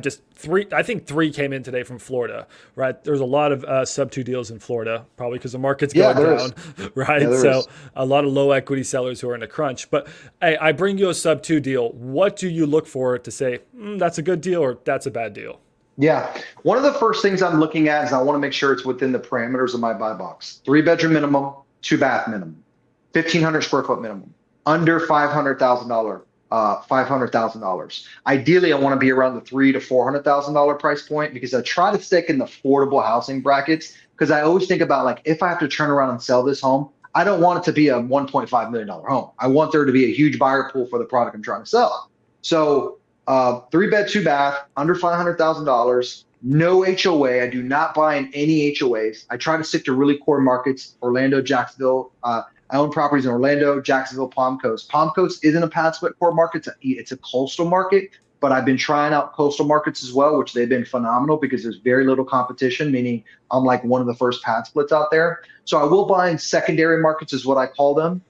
S1: think 3 came in today from Florida, right? There's a lot of sub 2 deals in Florida, probably because the market's going down, right? So a lot of low equity sellers who are in a crunch. But hey, I bring you a sub 2 deal. What do you look for to say, that's a good deal or that's a bad deal?
S2: Yeah. One of the first things I'm looking at is I want to make sure it's within the parameters of my buy box. 3-bedroom minimum, 2-bath minimum, 1,500 square foot minimum, under $500,000. $500,000. Ideally, I want to be around the $300,000 to $400,000 price point, because I try to stick in the affordable housing brackets. Because I always think about, like, if I have to turn around and sell this home, I don't want it to be a $1.5 million home. I want there to be a huge buyer pool for the product I'm trying to sell. So 3-bed, 2-bath, under $500,000, no HOA. I do not buy in any HOAs. I try to stick to really core markets: Orlando, Jacksonville. I own properties in Orlando, Jacksonville, Palm Coast. Palm Coast isn't a Padsplit core market. It's a coastal market, but I've been trying out coastal markets as well, which they've been phenomenal because there's very little competition, meaning I'm like one of the first Padsplits out there. So I will buy in secondary markets, is what I call them.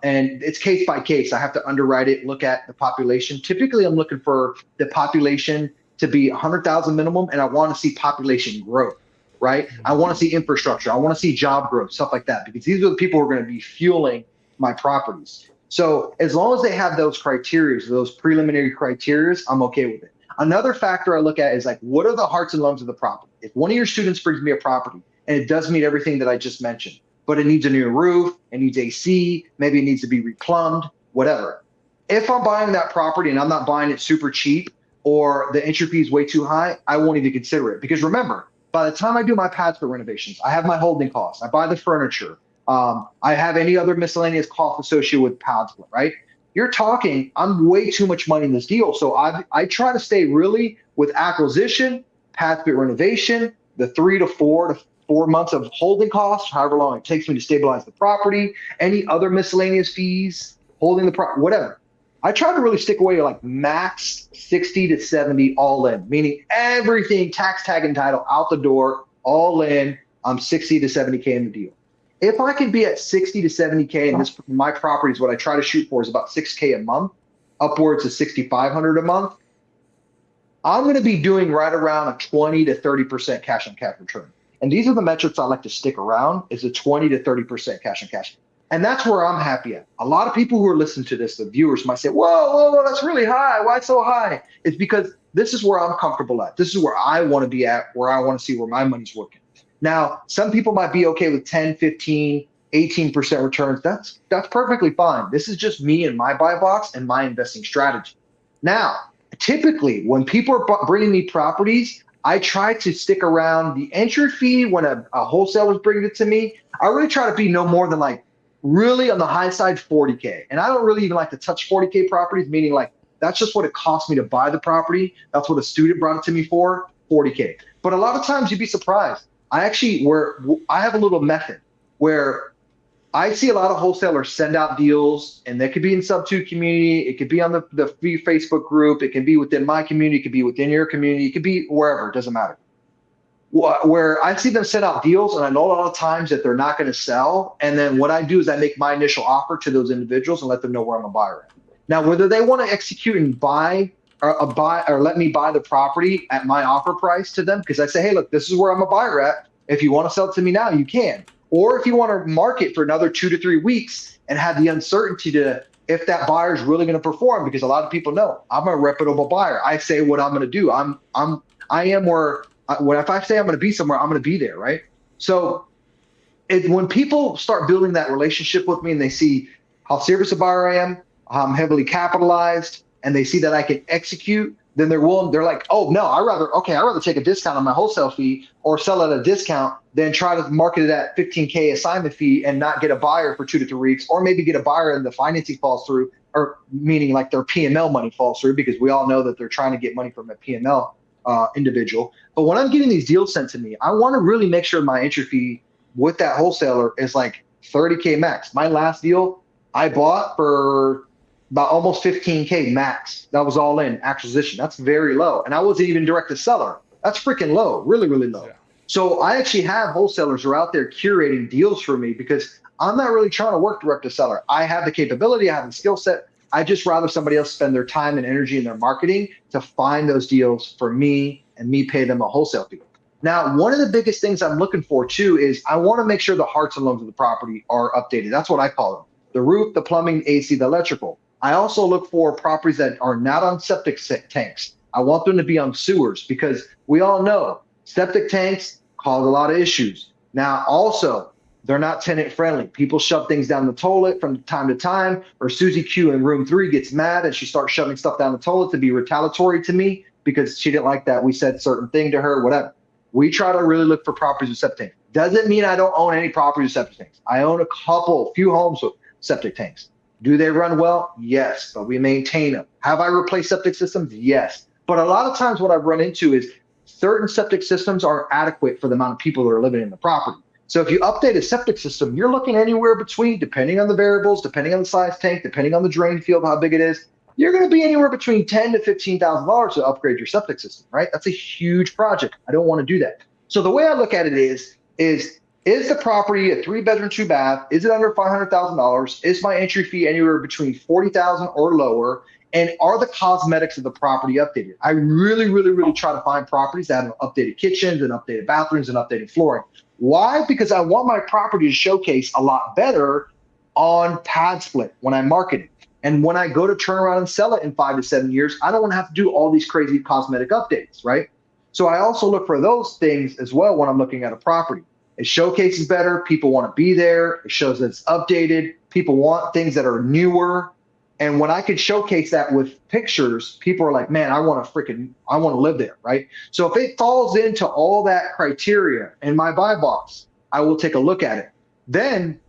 S2: And it's case by case. I have to underwrite it, look at the population. Typically, I'm looking for the population to be 100,000 minimum, and I want to see population growth, right? I want to see infrastructure. I want to see job growth, stuff like that, because these are the people who are going to be fueling my properties. So as long as they have those criteria, those preliminary criteria, I'm okay with it. Another factor I look at is, like, what are the hearts and lungs of the property? If one of your students brings me a property and it does meet everything that I just mentioned, but it needs a new roof, it needs AC, maybe it needs to be replumbed, whatever. If I'm buying that property and I'm not buying it super cheap, or the entry fee is way too high, I won't even consider it. Because remember, by the time I do my Padsplit renovations, I have my holding costs, I buy the furniture, I have any other miscellaneous costs associated with Padsplit, right? You're talking, I'm way too much money in this deal. So I try to stay really with acquisition, Padsplit renovation, the 3 to 4 months of holding costs, however long it takes me to stabilize the property, any other miscellaneous fees, holding the property, whatever. I try to really stick away to like max 60 to 70 all in, meaning everything, tax, tag, and title out the door, all in. I'm 60 to 70K in the deal. If I can be at 60 to 70K, and my property is what I try to shoot for is about 6K a month, upwards of 6,500 a month, I'm going to be doing right around a 20 to 30% cash on cash return. And these are the metrics I like to stick around, is a 20 to 30% cash on cash. And that's where I'm happy at. A lot of people who are listening to this, the viewers might say, whoa, that's really high. Why so high? It's because this is where I'm comfortable at. This is where I want to be at, where I want to see where my money's working. Now, some people might be okay with 10, 15, 18% returns. That's perfectly fine. This is just me and my buy box and my investing strategy. Now, typically, when people are bringing me properties, I try to stick around the entry fee when a wholesaler's bringing it to me. I really try to be no more than like really on the high side 40K. And I don't really even like to touch 40K properties, meaning like that's just what it cost me to buy the property. That's what a student brought it to me for, 40K. But a lot of times you'd be surprised. I have a little method where I see a lot of wholesalers send out deals, and they could be in Sub2 community. It could be on the Facebook group. It can be within my community. It could be within your community. It could be wherever. It doesn't matter. Where I see them send out deals, and I know a lot of times that they're not going to sell. And then what I do is I make my initial offer to those individuals and let them know where I'm a buyer at. Now, whether they want to execute and buy or let me buy the property at my offer price to them, because I say, hey, look, this is where I'm a buyer at. If you want to sell it to me now, you can. Or if you want to market for another 2 to 3 weeks and have the uncertainty to if that buyer is really going to perform, because a lot of people know I'm a reputable buyer. I say what I'm going to do. I am where if I say I'm going to be somewhere, I'm going to be there, right? So when people start building that relationship with me and they see how serious a buyer I am, I'm heavily capitalized, and they see that I can execute, then they're like, oh no, I'd rather take a discount on my wholesale fee or sell at a discount than try to market it at 15K assignment fee and not get a buyer for 2 to 3 weeks, or maybe get a buyer and the financing falls through, or meaning like their PML money falls through, because we all know that they're trying to get money from a PML individual. But when I'm getting these deals sent to me, I want to really make sure my entry fee with that wholesaler is like 30K max. My last deal I bought for about almost 15K max. That was all in acquisition. That's very low. And I wasn't even direct to seller. That's freaking low, really, really low. Yeah. So I actually have wholesalers who are out there curating deals for me, because I'm not really trying to work direct to seller. I have the capability, I have the skill set. I just rather somebody else spend their time and energy in their marketing to find those deals for me and me pay them a wholesale fee. Now, one of the biggest things I'm looking for too is I want to make sure the hearts and lungs of the property are updated. That's what I call them. The roof, the plumbing, AC, the electrical. I also look for properties that are not on septic tanks. I want them to be on sewers, because we all know septic tanks cause a lot of issues. Now, also, they're not tenant friendly. People shove things down the toilet from time to time, or Susie Q in room 3 gets mad and she starts shoving stuff down the toilet to be retaliatory to me because she didn't like that we said certain thing to her, whatever. We try to really look for properties with septic tanks. Doesn't mean I don't own any properties with septic tanks. I own a few homes with septic tanks. Do they run well? Yes, but we maintain them. Have I replaced septic systems? Yes. But a lot of times what I've run into is certain septic systems aren't adequate for the amount of people that are living in the property. So if you update a septic system, you're looking anywhere between, depending on the variables, depending on the size tank, depending on the drain field, how big it is, you're going to be anywhere between $10,000 to $15,000 to upgrade your septic system, right? That's a huge project. I don't want to do that. So the way I look at it is the property a 3-bedroom, 2-bath? Is it under $500,000? Is my entry fee anywhere between $40,000 or lower? And are the cosmetics of the property updated? I really, really, really try to find properties that have updated kitchens and updated bathrooms and updated flooring. Why? Because I want my property to showcase a lot better on Padsplit when I market it. And when I go to turn around and sell it in 5 to 7 years, I don't want to have to do all these crazy cosmetic updates, right? So I also look for those things as well when I'm looking at a property. It showcases better. People want to be there. It shows that it's updated. People want things that are newer. And when I could showcase that with pictures, people are like, man, I want to live there, right? So if it falls into all that criteria in my buy box, I will take a look at it. Then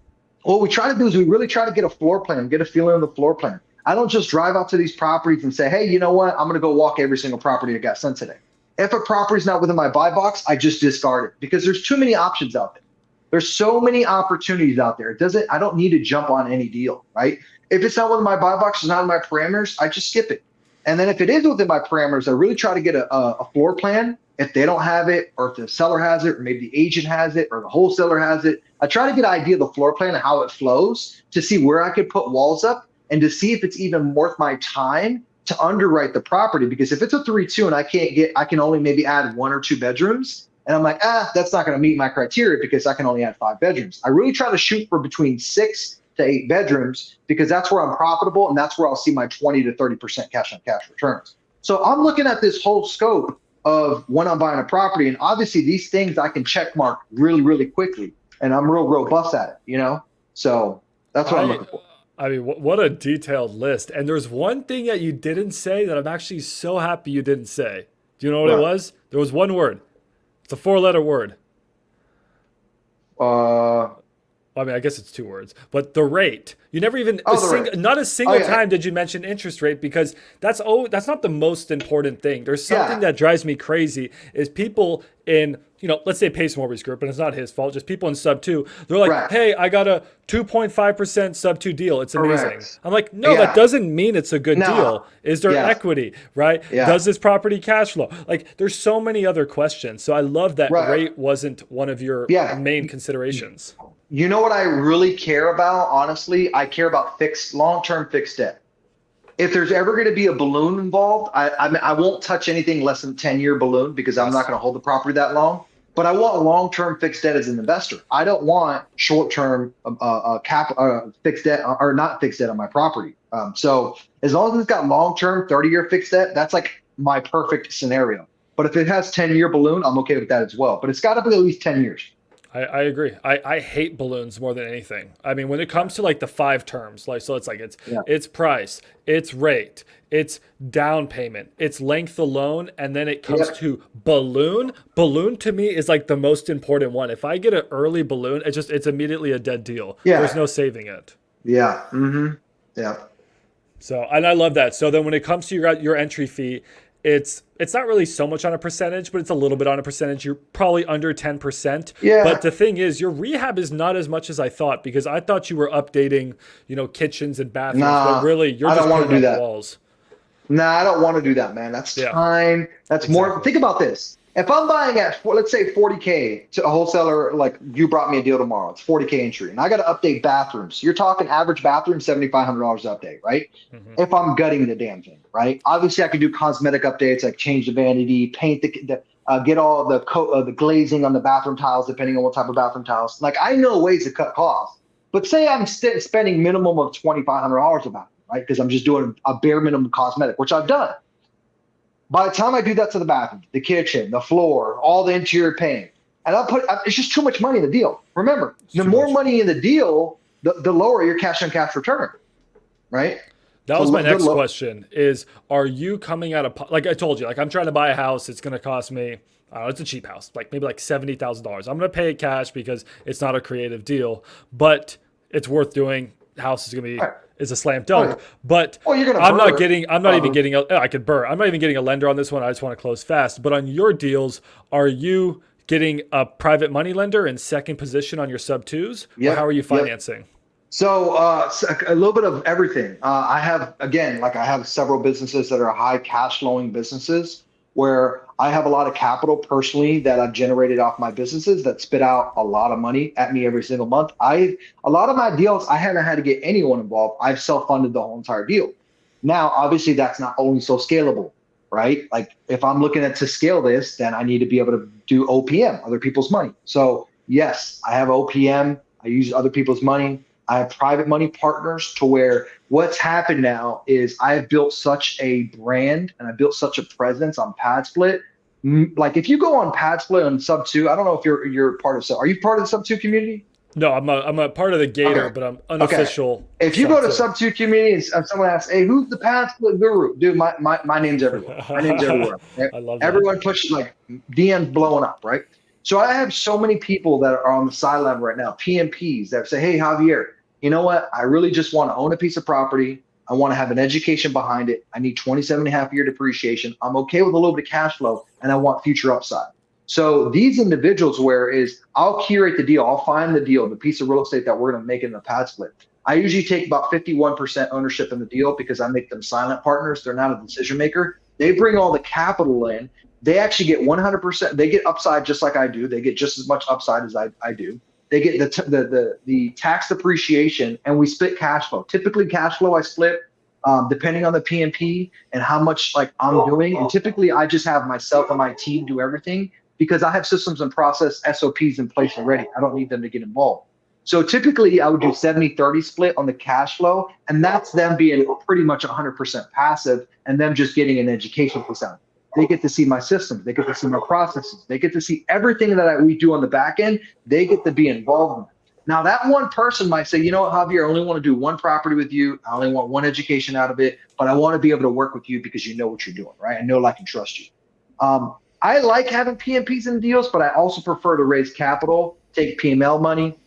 S2: what we try to do is we really try to get a floor plan, get a feeling of the floor plan. I don't just drive out to these properties and say, hey, you know what? I'm going to go walk every single property I got sent today. If a property is not within my buy box, I just discard it, because there's too many options out there. There's so many opportunities out there. I don't need to jump on any deal, right? If it's not within my buy box, it's not in my parameters, I just skip it. And then if it is within my parameters, I really try to get a floor plan. If they don't have it, or if the seller has it, or maybe the agent has it, or the wholesaler has it, I try to get an idea of the floor plan and how it flows to see where I could put walls up and to see if it's even worth my time to underwrite the property. Because if it's a 3-2 and I can only maybe add 1 or 2 bedrooms, and I'm like, that's not going to meet my criteria because I can only add 5 bedrooms. I really try to shoot for between 6 to 8 bedrooms because that's where I'm profitable and that's where I'll see my 20 to 30% cash on cash returns. So I'm looking at this whole scope of when I'm buying a property, and obviously these things I can check mark really, really quickly, and I'm real robust at it, So that's what I'm looking for.
S1: I mean, what a detailed list. And there's one thing that you didn't say that I'm actually so happy you didn't say. Do you know what it was? There was one word. It's a 4-letter word. I mean, I guess it's 2 words, but the rate. You never even not a single time did you mention interest rate, because that's not the most important thing. There's something that drives me crazy is people in, let's say Pace Morby's group, and it's not his fault, just people in sub 2. They're like, hey, I got a 2.5% sub 2 deal. It's amazing. Correct. I'm like, no, that doesn't mean it's a good deal. Is there equity, right? Yeah. Does this property cash flow? Like, there's so many other questions. So I love that rate wasn't one of your main considerations.
S2: You know what I really care about, honestly? I care about long-term fixed debt. If there's ever going to be a balloon involved, I won't touch anything less than 10-year balloon because I'm not going to hold the property that long. But I want long-term fixed debt as an investor. I don't want short-term fixed debt or not fixed debt on my property. So as long as it's got long-term 30-year fixed debt, that's like my perfect scenario. But if it has 10-year balloon, I'm okay with that as well. But it's got to be at least 10 years.
S1: I agree. I hate balloons more than anything. I mean, when it comes to like the 5 terms, it's price, it's rate, it's down payment, it's length of loan, and then it comes to balloon. Balloon to me is like the most important one. If I get an early balloon, it's immediately a dead deal. Yeah. There's no saving it.
S2: Yeah. Mm-hmm. Yeah.
S1: So, and I love that. So then when it comes to your entry fee, it's not really so much on a percentage, but it's a little bit on a percentage. You're probably under 10%. Yeah. But the thing is, your rehab is not as much as I thought, because I thought you were updating, kitchens and bathrooms, but really you're just putting up walls.
S2: I don't want to do that, man. That's time. That's more. Think about this. If I'm buying at, let's say, $40K to a wholesaler, like you brought me a deal tomorrow, it's $40K entry, and I got to update bathrooms. You're talking average bathroom, $7,500 update, right? Mm-hmm. If I'm gutting the damn thing, right? Obviously, I can do cosmetic updates, like change the vanity, paint get all the glazing on the bathroom tiles, depending on what type of bathroom tiles. Like, I know ways to cut costs. But say I'm spending minimum of $2,500 a bathroom, right? Because I'm just doing a bare minimum cosmetic, which I've done. By the time I do that to the bathroom, the kitchen, the floor, all the interior paint, and it's just too much money in the deal. Remember, the more money in the deal, the lower your cash on cash return, right?
S1: That was my next question is, are you coming out of, like I told you, like I'm trying to buy a house. It's going to cost me, it's a cheap house, like maybe like $70,000. I'm going to pay it cash because it's not a creative deal, but it's worth doing. The house is going to be, is a slam dunk, but I'm not even getting a lender on this one. I just want to close fast. But on your deals, are you getting a private money lender in second position on your sub 2s? Or how are you financing? Yep.
S2: So a little bit of everything. I have several businesses that are high cash flowing businesses where I have a lot of capital personally that I've generated off my businesses that spit out a lot of money at me every single month. A lot of my deals, I haven't had to get anyone involved. I've self-funded the whole entire deal. Now, obviously, that's not only so scalable, right? Like if I'm looking to scale this, then I need to be able to do OPM, other people's money. So yes, I have OPM. I use other people's money. I have private money partners to where what's happened now is I have built such a brand and I built such a presence on Padsplit. Like if you go on Padsplit on sub 2, I don't know if you're part of, are you part of the sub 2 community?
S1: No, I'm a part of the Gator, but I'm unofficial.
S2: Okay. If you go to sub 2 community and someone asks, hey, who's the Padsplit guru? Dude, my name's everywhere. My name's everywhere. Right? I love that. Everyone pushes like DMs blowing up, right? So I have so many people that are on the sideline right now, PMPs that say, hey, Javier, you know what? I really just want to own a piece of property. I want to have an education behind it. I need 27.5-year depreciation. I'm okay with a little bit of cash flow, and I want future upside. So these individuals I'll curate the deal. I'll find the deal, the piece of real estate that we're going to make in the Padsplit. I usually take about 51% ownership in the deal because I make them silent partners. They're not a decision maker. They bring all the capital in. They actually get 100%. They get upside just like I do. They get just as much upside as I do. They get the tax depreciation, and we split cash flow. Typically, cash flow I split depending on the PMP and how much like I'm doing. And typically, I just have myself and my team do everything because I have systems and process SOPs in place already. I don't need them to get involved. So typically, I would do 70-30 split on the cash flow, and that's them being pretty much 100% passive and them just getting an education percent. They get to see my systems. They get to see my processes. They get to see everything that we do on the back end. They get to be involved in it. Now, that one person might say, you know what, Javier, I only want to do one property with you. I only want one education out of it, but I want to be able to work with you because you know what you're doing, right? I know, like, and trust you. I like having PMPs in deals, but I also prefer to raise capital, take PML money,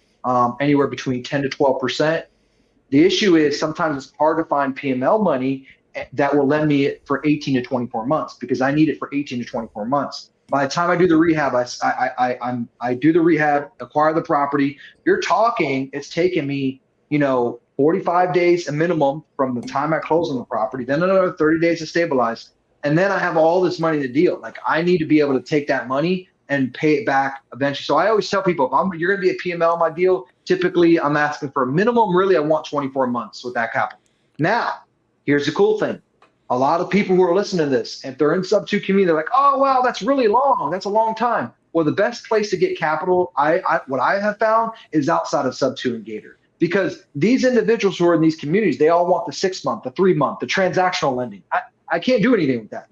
S2: anywhere between 10 to 12%. The issue is sometimes it's hard to find PML money that will lend me it for 18 to 24 months because I need it for 18 to 24 months. By the time I do the rehab, I do the rehab, acquire the property. You're talking, it's taken me, 45 days a minimum from the time I close on the property, then another 30 days to stabilize. And then I have all this money to deal. Like, I need to be able to take that money and pay it back eventually. So I always tell people, if you're going to be a PML in my deal, typically I'm asking for a minimum. Really, I want 24 months with that capital. Now, here's the cool thing. A lot of people who are listening to this, if they're in sub-2 community, they're like, oh, wow, that's really long. That's a long time. Well, the best place to get capital, what I have found, is outside of sub-2 and Gator. Because these individuals who are in these communities, they all want the 6-month, the 3-month, the transactional lending. I can't do anything with that.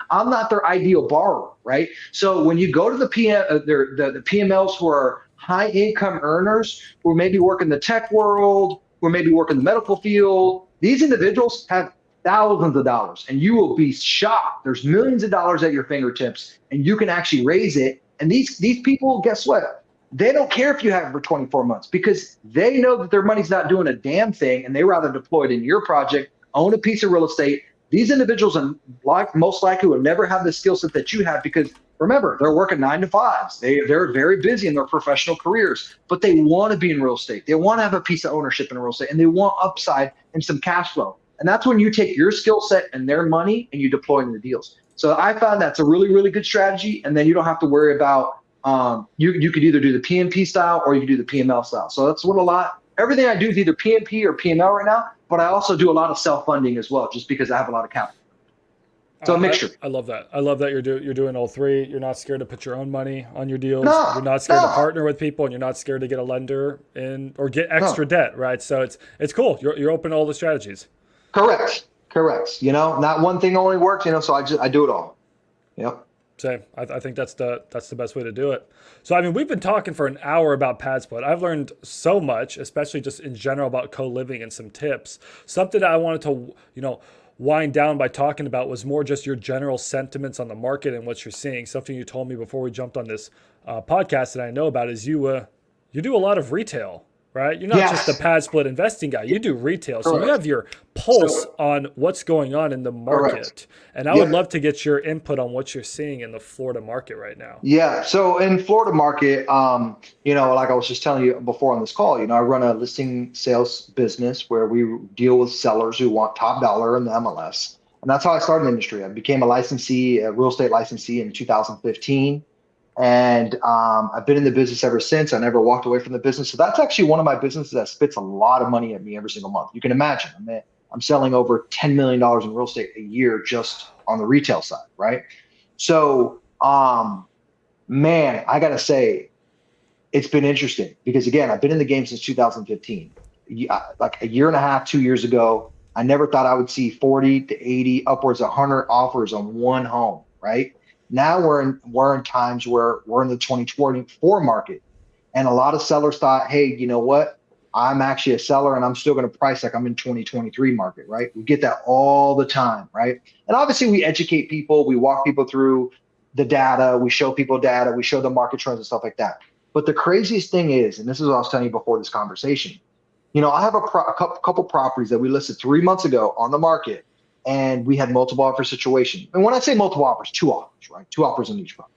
S2: I'm not their ideal borrower, right? So when you go to the PMLs who are high income earners, who maybe work in the tech world, who maybe work in the medical field, these individuals have thousands of dollars, and you will be shocked. There's millions of dollars at your fingertips, and you can actually raise it. And these people, guess what? They don't care if you have it for 24 months because they know that their money's not doing a damn thing, and they rather deploy it in your project, own a piece of real estate. These individuals are most likely will never have the skill set that you have because, remember, they're working 9 to 5s. They're very busy in their professional careers, but they want to be in real estate. They want to have a piece of ownership in real estate, and they want upside and some cash flow. And that's when you take your skill set and their money and you deploy in the deals. So I found that's a really, really good strategy. And then you don't have to worry about, you could either do the PMP style or you could do the PML style. So that's everything I do is either PMP or PML right now, but I also do a lot of self-funding as well, just because I have a lot of capital. So a mixture.
S1: I love that. I love that you're doing all three. You're not scared to put your own money on your deals.
S2: No,
S1: you're not scared to partner with people, and you're not scared to get a lender in or get extra debt, right? So it's cool. You're open to all the strategies.
S2: Correct. Not one thing only works, so I do it all. Yep.
S1: Same. I think that's the best way to do it. So, I mean, we've been talking for an hour about Padsplit. I've learned so much, especially just in general about co-living and some tips. Something that I wanted to, wind down by talking about was more just your general sentiments on the market and what you're seeing. Something you told me before we jumped on this podcast that I know about is you do a lot of retail, right? You're not just the Padsplit investing guy. You do retail. Correct. So you have your pulse on what's going on in the market. Correct. And I would love to get your input on what you're seeing in the Florida market right now. Yeah.
S2: So in Florida market, like I was just telling you before on this call, I run a listing sales business where we deal with sellers who want top dollar in the MLS. And that's how I started in the industry. I became a real estate licensee in 2015. And I've been in the business ever since. I never walked away from the business. So that's actually one of my businesses that spits a lot of money at me every single month. You can imagine. I'm selling over $10 million in real estate a year just on the retail side, right? So, man, I got to say, it's been interesting because, again, I've been in the game since 2015. Like a year and a half, 2 years ago, I never thought I would see 40 to 80, upwards of 100 offers on one home, right? Now we're in times where we're in the 2024 market, and a lot of sellers thought, hey, you know what? I'm actually a seller and I'm still going to price like I'm in 2023 market, right? We get that all the time, right? And obviously we educate people, we walk people through the data, we show people data, we show the market trends and stuff like that. But the craziest thing is, and this is what I was telling you before this conversation, I have a couple properties that we listed 3 months ago on the market, and we had multiple offer situation. And when I say multiple offers, 2 offers, right? 2 offers on each property.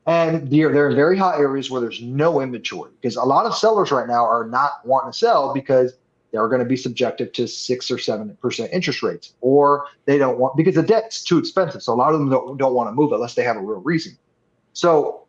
S2: And they're in very hot areas where there's no inventory, because a lot of sellers right now are not wanting to sell because they're going to be subjected to 6 or 7% interest rates, or they don't want, because the debt's too expensive. So a lot of them don't want to move unless they have a real reason. So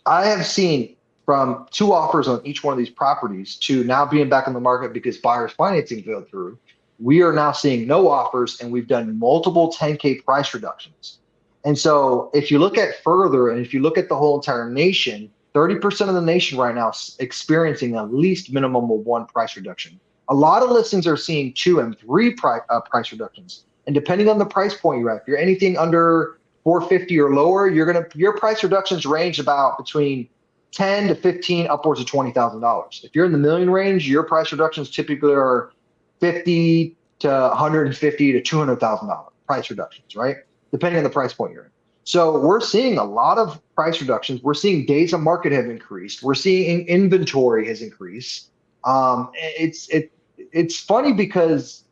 S2: I have seen from 2 offers on each one of these properties to now being back on the market because buyers financing fell through. We are now seeing no offers, and we've done multiple 10K price reductions. And so if you look at further, and if you look at the whole entire nation, 30% of the nation right now is experiencing at least minimum of 1 price reduction. A lot of listings are seeing 2 and 3 price reductions. And depending on the price point you're at, if you're anything under 450 or lower, your price reductions range about between 10 to 15, upwards of $20,000. If you're in the million range, your price reductions typically are 50 to 150 to $200,000 price reductions, right? Depending on the price point you're in. So we're seeing a lot of price reductions. We're seeing days on market have increased. We're seeing inventory has increased. It's funny because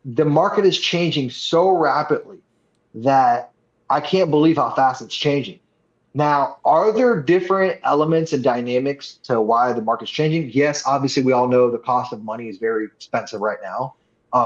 S2: the market is changing so rapidly that I can't believe how fast it's changing. Now, are there different elements and dynamics to why the market's changing? Yes, obviously we all know the cost of money is very expensive right now.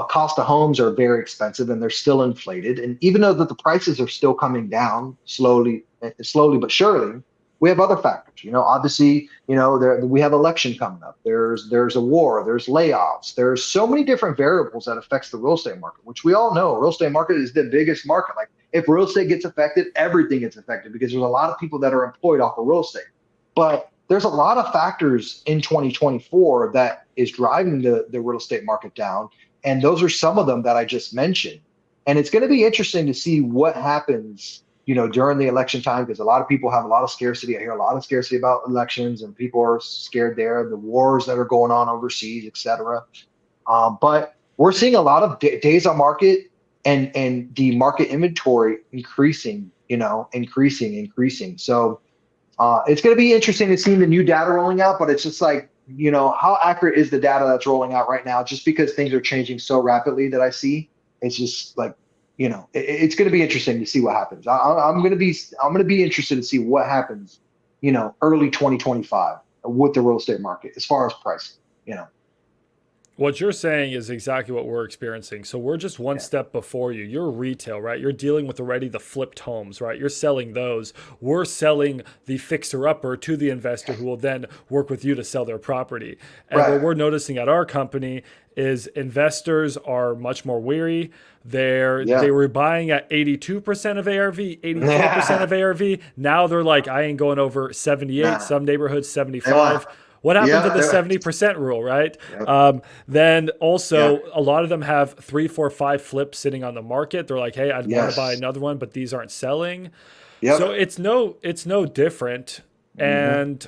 S2: Cost of homes are very expensive and they're still inflated. And even though that the prices are still coming down slowly but surely, we have other factors. Obviously, we have election coming up. There's a war. There's layoffs. There's so many different variables that affects the real estate market, which we all know. Real estate market is the biggest market. Like if real estate gets affected, everything gets affected because there's a lot of people that are employed off of real estate. But there's a lot of factors in 2024 that is driving the real estate market down. And those are some of them that I just mentioned. And it's going to be interesting to see what happens, during the election time, because a lot of people have a lot of scarcity. I hear a lot of scarcity about elections and people are scared there, the wars that are going on overseas, et cetera. But we're seeing a lot of days on market and the market inventory increasing. So it's going to be interesting to see the new data rolling out, but it's just like, how accurate is the data that's rolling out right now? Just because things are changing so rapidly that I see, it's just like, it's going to be interesting to see what happens. I'm going to be interested to see what happens, early 2025 with the real estate market as far as price,
S1: What you're saying is exactly what we're experiencing. So we're just one step before you. You're retail, right? You're dealing with already the flipped homes, right? You're selling those. We're selling the fixer-upper to the investor who will then work with you to sell their property. And what we're noticing at our company is investors are much more weary. They were buying at 82% of ARV, 84% of ARV. Now they're like, I ain't going over 78, some neighborhoods 75. What happened to the 70% rule, right? Then also, a lot of them have 3, 4, 5 flips sitting on the market. They're like, hey, I'd want to buy another one, but these aren't selling. So it's no different. And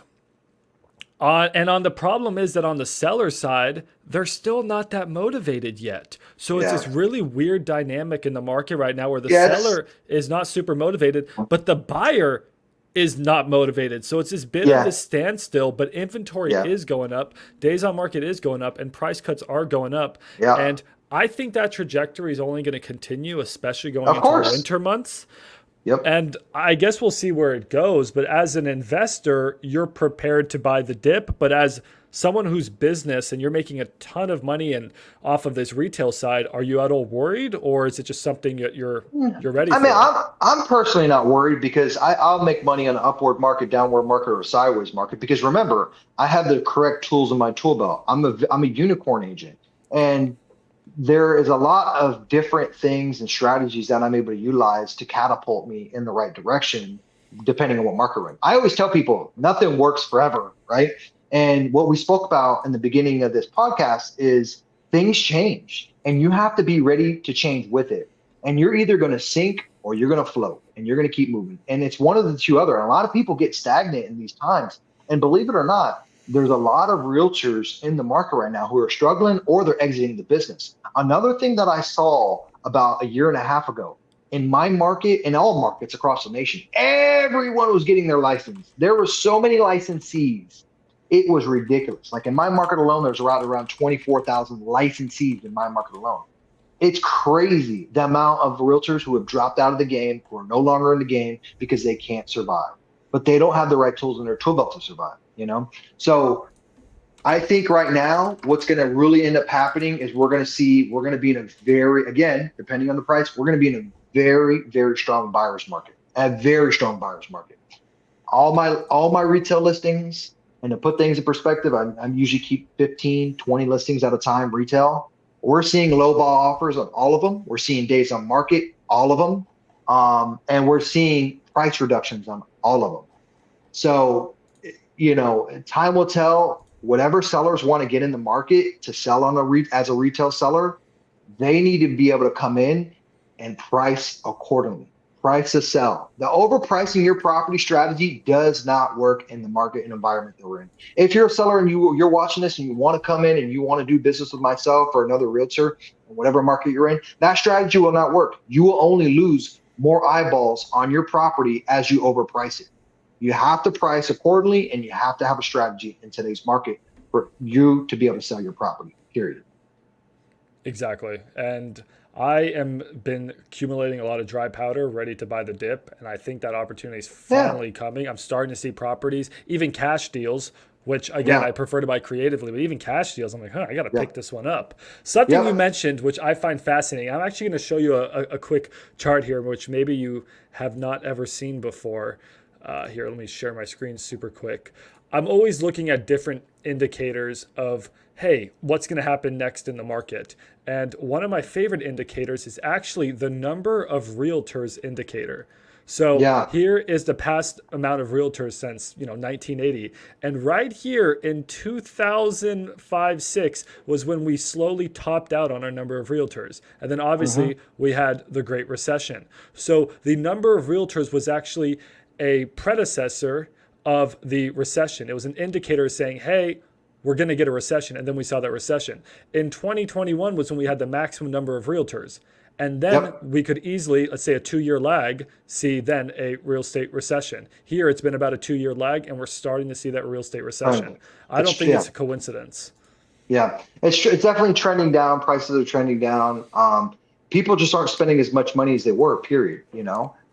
S1: on the problem is that on the seller side, they're still not that motivated yet. So it's this really weird dynamic in the market right now where the seller is not super motivated, but the buyer is not motivated. So it's this bit of this standstill, but inventory is going up, days on market is going up, and price cuts are going up. And I think that trajectory is only going to continue, especially going into the winter months. And I guess we'll see where it goes. But as an investor, you're prepared to buy the dip. But as someone whose business and you're making a ton of money and off of this retail side, are you at all worried, or is it just something that you're ready for?
S2: I mean, I'm personally not worried because I'll make money on an upward market, downward market, or sideways market. Because remember, I have the correct tools in my tool belt. I'm a unicorn agent, and there is a lot of different things and strategies that I'm able to utilize to catapult me in the right direction, depending on what market we're in. I always tell people nothing works forever, right? And what we spoke about in the beginning of this podcast is things change and you have to be ready to change with it. And you're either going to sink or you're going to float and you're going to keep moving. And it's one of the two other. And a lot of people get stagnant in these times. And believe it or not, there's a lot of realtors in the market right now who are struggling or they're exiting the business. Another thing that I saw about a year and a half ago in my market, in all markets across the nation, everyone was getting their license. There were so many licensees. It was ridiculous. Like in my market alone, there's around 24,000 licensees in my market alone. It's crazy the amount of realtors who have dropped out of the game, who are no longer in the game because they can't survive. But they don't have the right tools in their tool belt to survive, So I think right now, what's going to really end up happening is we're going to be in a very, again, depending on the price, we're going to be in a very, very strong buyer's market, a very strong buyer's market. all my retail listings, and to put things in perspective, I'm usually keep 15, 20 listings at a time retail. We're seeing low ball offers on all of them. We're seeing days on market, all of them. And we're seeing price reductions on all of them. So, time will tell. Whatever sellers want to get in the market to sell on as a retail seller, they need to be able to come in and price accordingly. Price to sell. The overpricing your property strategy does not work in the market and environment that we're in. If you're a seller and you're watching this and you want to come in and you want to do business with myself or another realtor in whatever market you're in, that strategy will not work. You will only lose more eyeballs on your property as you overprice it. You have to price accordingly, and you have to have a strategy in today's market for you to be able to sell your property, period.
S1: Exactly. And I am been accumulating a lot of dry powder ready to buy the dip. And I think that opportunity is
S2: Yeah,
S1: finally coming. I'm starting to see properties, even cash deals, which again,
S2: yeah,
S1: I prefer to buy creatively, but even cash deals, I'm like, I got to
S2: yeah,
S1: pick this one up. Something you
S2: yep.
S1: mentioned, which I find fascinating. I'm actually going to show you a quick chart here, which maybe you have not ever seen before. Here, let me share my screen super quick. I'm always looking at different indicators of, hey, what's going to happen next in the market? And one of my favorite indicators is actually the number of realtors indicator. So
S2: Yeah.
S1: here is the past amount of realtors since 1980, and right here in 2005-6 was when we slowly topped out on our number of realtors, and then
S2: hmm
S1: obviously we had the Great Recession. So the number of realtors was actually a predecessor of the recession. It was an indicator saying, hey, we're going to get a recession. And then we saw that recession. In 2021 was when we had the maximum number of realtors. And then
S2: Yep.
S1: we could easily, let's say a 2 year lag, see then a real estate recession. Here it's been about a 2 year lag, and we're starting to see that real estate recession.
S2: Trending.
S1: I don't
S2: It's
S1: think
S2: yeah.
S1: it's a coincidence.
S2: Yeah. It's definitely trending down. Prices are trending down. People just aren't spending as much money as they were, period.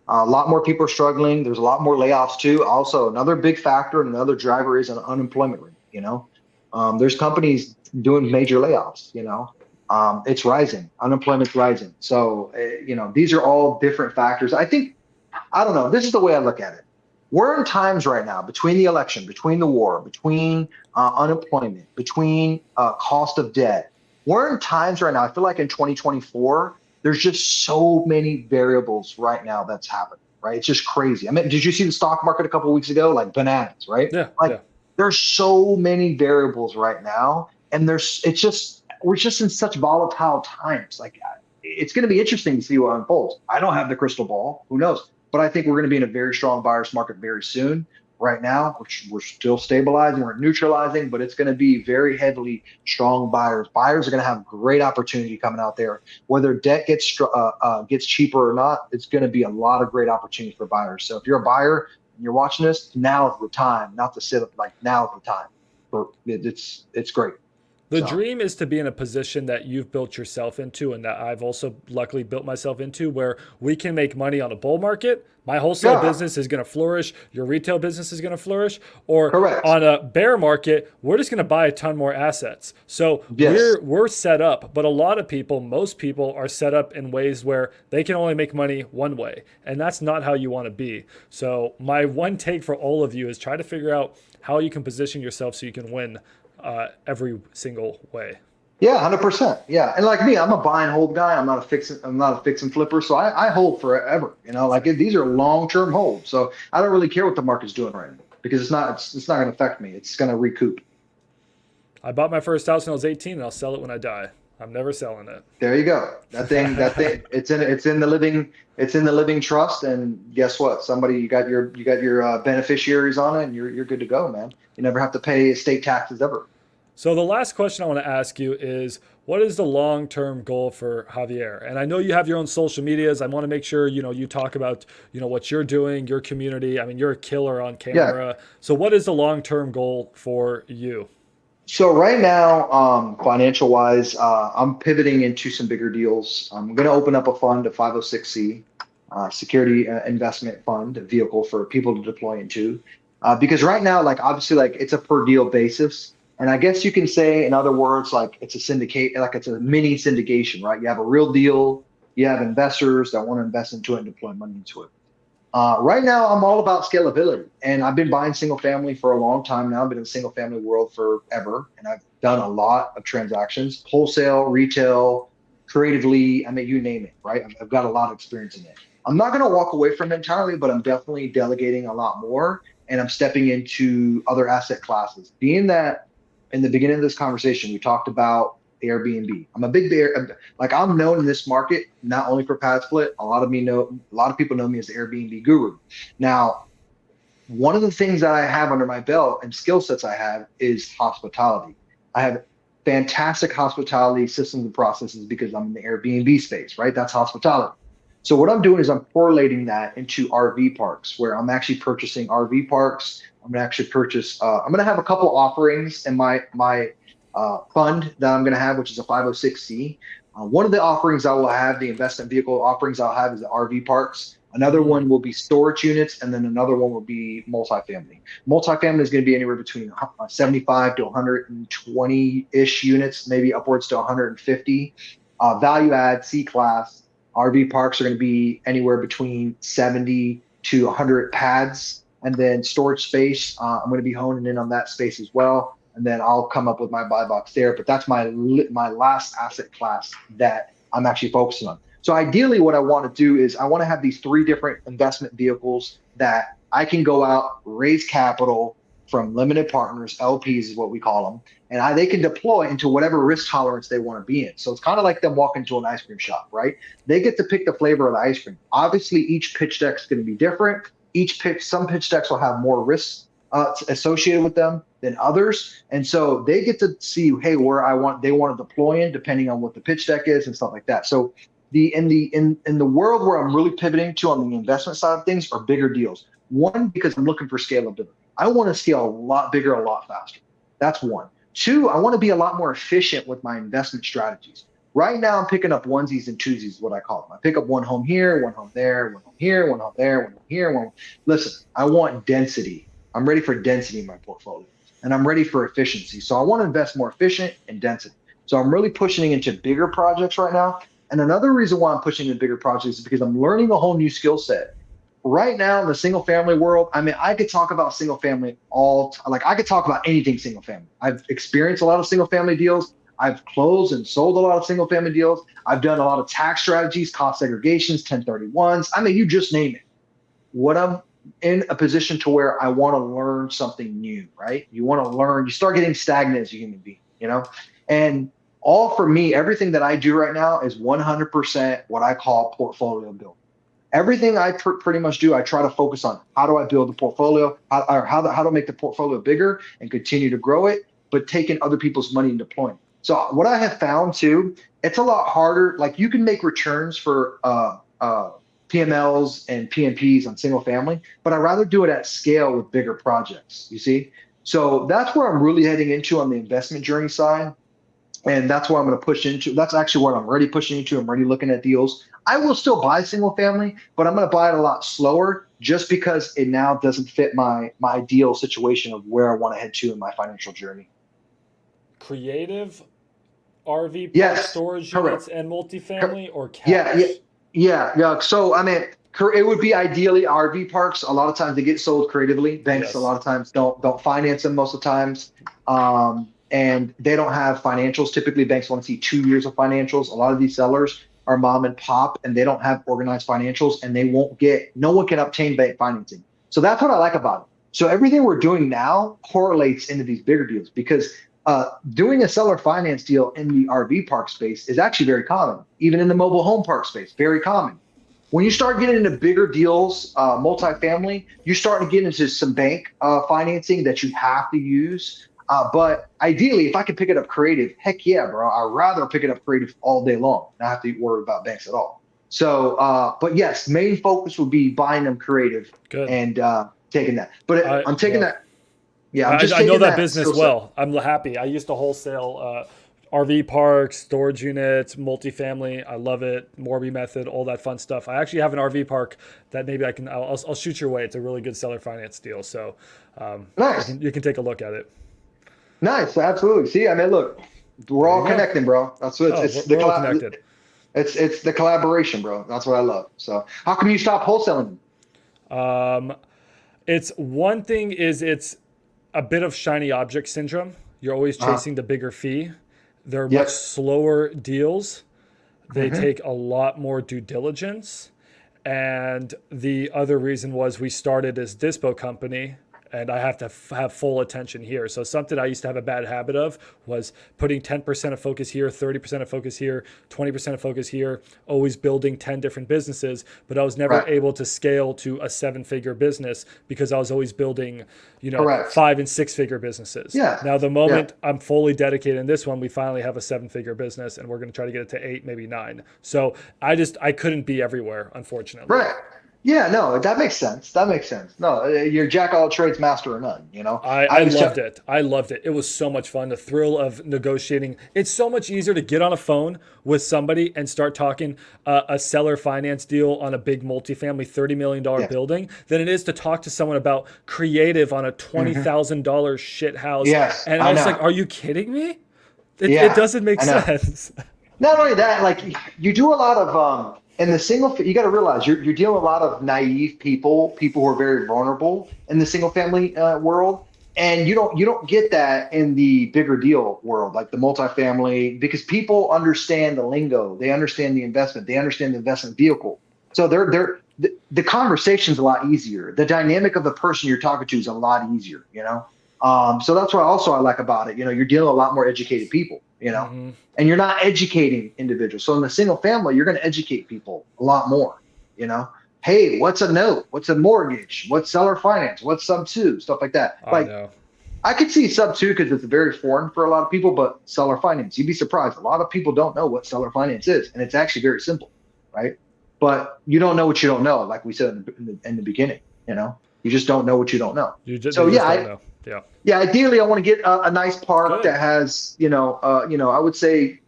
S2: A lot more people are struggling. There's a lot more layoffs too. Also, another big factor and another driver is an unemployment rate. There's companies doing major layoffs. It's rising. Unemployment's rising. So, these are all different factors. I don't know. This is the way I look at it. We're in times right now between the election, between the war, between unemployment, between cost of debt. We're in times right now. I feel like in 2024, there's just so many variables right now that's happening, right? It's just crazy. I mean, did you see the stock market a couple of weeks ago? Like bananas, right?
S1: Yeah,
S2: Like
S1: yeah.
S2: there's so many variables right now. And we're just in such volatile times. Like it's going to be interesting to see what unfolds. I don't have the crystal ball. Who knows? But I think we're going to be in a very strong buyer's market very soon. Right now, we're still stabilizing, we're neutralizing, but it's going to be very heavily strong buyers. Buyers are going to have great opportunity coming out there. Whether debt gets cheaper or not, it's going to be a lot of great opportunity for buyers. So if you're a buyer and you're watching this, now is the time, not to sit like now is the time. It's great.
S1: The
S2: So
S1: dream is to be in a position that you've built yourself into and that I've also luckily built myself into, where we can make money on a bull market. My wholesale
S2: yeah,
S1: business is going to flourish. Your retail business is going to flourish. Or
S2: correct.
S1: on a bear market, we're just going to buy a ton more assets. So
S2: Yes.
S1: we're set up, but a lot of people, most people are set up in ways where they can only make money one way. And that's not how you want to be. So my one take for all of you is try to figure out how you can position yourself so you can win every single way.
S2: Yeah, 100%. Yeah, and like me, I'm a buy and hold guy. I'm not a fix and flipper. So I hold forever. Like these are long-term holds. So I don't really care what the market's doing right now because it's not going to affect me. It's going to recoup.
S1: I bought my first house when I was 18, and I'll sell it when I die. I'm never selling it.
S2: There you go. That thing, it's in the living trust. And guess what? You got your beneficiaries on it, and you're good to go, man. You never have to pay estate taxes ever.
S1: So the last question I want to ask you is, what is the long-term goal for Javier? And I know you have your own social medias. I want to make sure, you talk about, what you're doing, your community. I mean, you're a killer on
S2: Yeah.
S1: camera. So what is the long-term goal for you?
S2: So right now, financial wise, I'm pivoting into some bigger deals. I'm going to open up a fund, a 506c, security investment fund, a vehicle for people to deploy into. Because right now, like obviously, like it's a per deal basis, and I guess you can say, in other words, like it's a syndicate, like it's a mini syndication, right? You have a real deal, you have investors that want to invest into it and deploy money into it. Right now, I'm all about scalability, and I've been buying single family for a long time now. I've been in the single family world forever, and I've done a lot of transactions, wholesale, retail, creatively. I mean, you name it, right? I've got a lot of experience in it. I'm not going to walk away from it entirely, but I'm definitely delegating a lot more, and I'm stepping into other asset classes. Being that in the beginning of this conversation, we talked about Airbnb. I'm a big like I'm known in this market not only for Padsplit. A lot of people know me as the Airbnb guru. Now, one of the things that I have under my belt and skill sets I have is hospitality. I have fantastic hospitality systems and processes because I'm in the Airbnb space, right? That's hospitality. So what I'm doing is I'm correlating that into RV parks, where I'm actually purchasing RV parks. I'm gonna actually purchase. I'm gonna have a couple offerings in my fund that I'm gonna have, which is a 506c. One of the offerings I will have, the investment vehicle offerings I'll have, is the RV parks. Another one will be storage units, and then another one will be multifamily. Multifamily is going to be anywhere between 75 to 120-ish units, maybe upwards to 150. Value add C class RV parks are going to be anywhere between 70 to 100 pads, and then storage space. I'm going to be honing in on that space as well, and then I'll come up with my buy box there. But that's my last asset class that I'm actually focusing on. So ideally, what I want to do is I want to have these three different investment vehicles that I can go out, raise capital from limited partners, LPs is what we call them, and they can deploy into whatever risk tolerance they want to be in. So it's kind of like them walking to an ice cream shop, right? They get to pick the flavor of the ice cream. Obviously, each pitch deck is going to be different. Some pitch decks will have more risks associated with them than others, and so they get to see, hey, they want to deploy in depending on what the pitch deck is and stuff like that. So in the world where I'm really pivoting to on the investment side of things are bigger deals. One, because I'm looking for scalability. I want to scale a lot bigger, a lot faster. That's one. Two, I want to be a lot more efficient with my investment strategies. Right now, I'm picking up onesies and twosies, is what I call them. I pick up one home here, one home there, one home here, one home there, one home here, one. Listen, I want density. I'm ready for density in my portfolio, and I'm ready for efficiency. So I want to invest more efficient and density. So I'm really pushing into bigger projects right now. And another reason why I'm pushing into bigger projects is because I'm learning a whole new skill set. Right now in the single family world, I mean, I could talk about single family I could talk about anything single family. I've experienced a lot of single family deals. I've closed and sold a lot of single family deals. I've done a lot of tax strategies, cost segregations, 1031s. I mean, you just name it. What I'm in a position to where I want to learn something new, right? You want to learn, you start getting stagnant as a human being, And all for me, everything that I do right now is 100% what I call portfolio building. Everything I pretty much do, I try to focus on how do I build the portfolio, how to make the portfolio bigger and continue to grow it, but taking other people's money and deploying. So what I have found too, it's a lot harder. Like you can make returns for PMLs and PMPs on single family, but I'd rather do it at scale with bigger projects, you see? So that's where I'm really heading into on the investment journey side. And that's what I'm going to push into. That's actually what I'm already pushing into. I'm already looking at deals. I will still buy single family, but I'm going to buy it a lot slower just because it now doesn't fit my ideal situation of where I want to head to in my financial journey.
S1: Creative RV park
S2: Yes,
S1: storage
S2: correct.
S1: units and multifamily or cash?
S2: Yeah. So I mean, it would be ideally RV parks. A lot of times they get sold creatively. Banks a
S1: Yes.
S2: lot of times don't finance them most of the times. And they don't have financials. Typically, banks want to see 2 years of financials. A lot of these sellers are mom and pop, and they don't have organized financials, and no one can obtain bank financing. So that's what I like about it. So everything we're doing now correlates into these bigger deals because doing a seller finance deal in the RV park space is actually very common, even in the mobile home park space, very common. When you start getting into bigger deals, multifamily, you start to get into some bank financing that you have to use. But ideally, if I could pick it up creative, heck yeah, bro. I'd rather pick it up creative all day long, not have to worry about banks at all. So, but yes, main focus would be buying them creative
S1: Good.
S2: and taking that. But I'm taking that. Yeah, I'm just
S1: I know
S2: taking
S1: that
S2: that
S1: business
S2: skill set.
S1: well. I'm happy. I used to wholesale RV parks, storage units, multifamily. I love it. Morby method, all that fun stuff. I actually have an RV park that maybe I'll shoot your way. It's a really good seller finance deal. So
S2: Nice.
S1: you can take a look at it.
S2: Nice. Absolutely. See, I mean, look, we're all
S1: There you go.
S2: connecting, bro. That's what
S1: Oh,
S2: it's the
S1: we're all connected.
S2: it's the collaboration, bro. That's what I love. So how come you stop wholesaling?
S1: Um, it's one thing is it's a bit of shiny object syndrome. You're always
S2: Uh,
S1: chasing the bigger fee. They're much
S2: yep.
S1: slower deals. They
S2: Hmm.
S1: take a lot more due diligence. And the other reason was we started as Dispo company, and I have to have full attention here. So something I used to have a bad habit of was putting 10% of focus here, 30% of focus here, 20% of focus here, always building 10 different businesses, but I was never
S2: Right.
S1: able to scale to a seven-figure business because I was always building,
S2: Correct.
S1: 5 and 6 figure businesses.
S2: Yeah.
S1: Now the
S2: Yeah.
S1: moment I'm fully dedicated in this one, we finally have a seven-figure business and we're going to try to get it to 8, maybe 9. So I couldn't be everywhere, unfortunately.
S2: Right. Yeah, no, that makes sense. That makes sense. No, you're jack all trades, master of none, you know?
S1: I,
S2: I
S1: I
S2: was
S1: loved it. I loved it. It was so much fun. The thrill of negotiating. It's so much easier to get on a phone with somebody and start talking a seller finance deal on a big multifamily $30 million
S2: yeah.
S1: building than it is to talk to someone about creative on a
S2: Hmm.
S1: $20,000 shit house.
S2: Yes,
S1: And I
S2: I
S1: was
S2: know.
S1: like, are you kidding me? It
S2: Yeah,
S1: doesn't make
S2: I know.
S1: sense.
S2: Not only that, like you do a lot of in the you got to realize you're dealing with a lot of naive people who are very vulnerable in the single family world, and you don't get that in the bigger deal world, like the multifamily, because people understand the lingo, they understand the investment, they understand the investment vehicle, so the conversation's a lot easier. The dynamic of the person you're talking to is a lot easier, you know. So that's what also I like about it. You know, you're dealing with a lot more educated people, you know,
S1: Hmm.
S2: and you're not educating individuals. So in the single family, you're going to educate people a lot more, you know. Hey, what's a note? What's a mortgage? What's seller finance? What's sub two? Stuff like that.
S1: I
S2: Like
S1: know.
S2: I could see sub two because it's very foreign for a lot of people, but seller finance, you'd be surprised. A lot of people don't know what seller finance is, and it's actually very simple, right? But you don't know what you don't know, like we said in the beginning. You know, you just don't know what you don't know.
S1: They
S2: So
S1: just
S2: yeah,
S1: don't know. Yeah.
S2: yeah, ideally, I want to get a nice park
S1: Good.
S2: that has, I would say,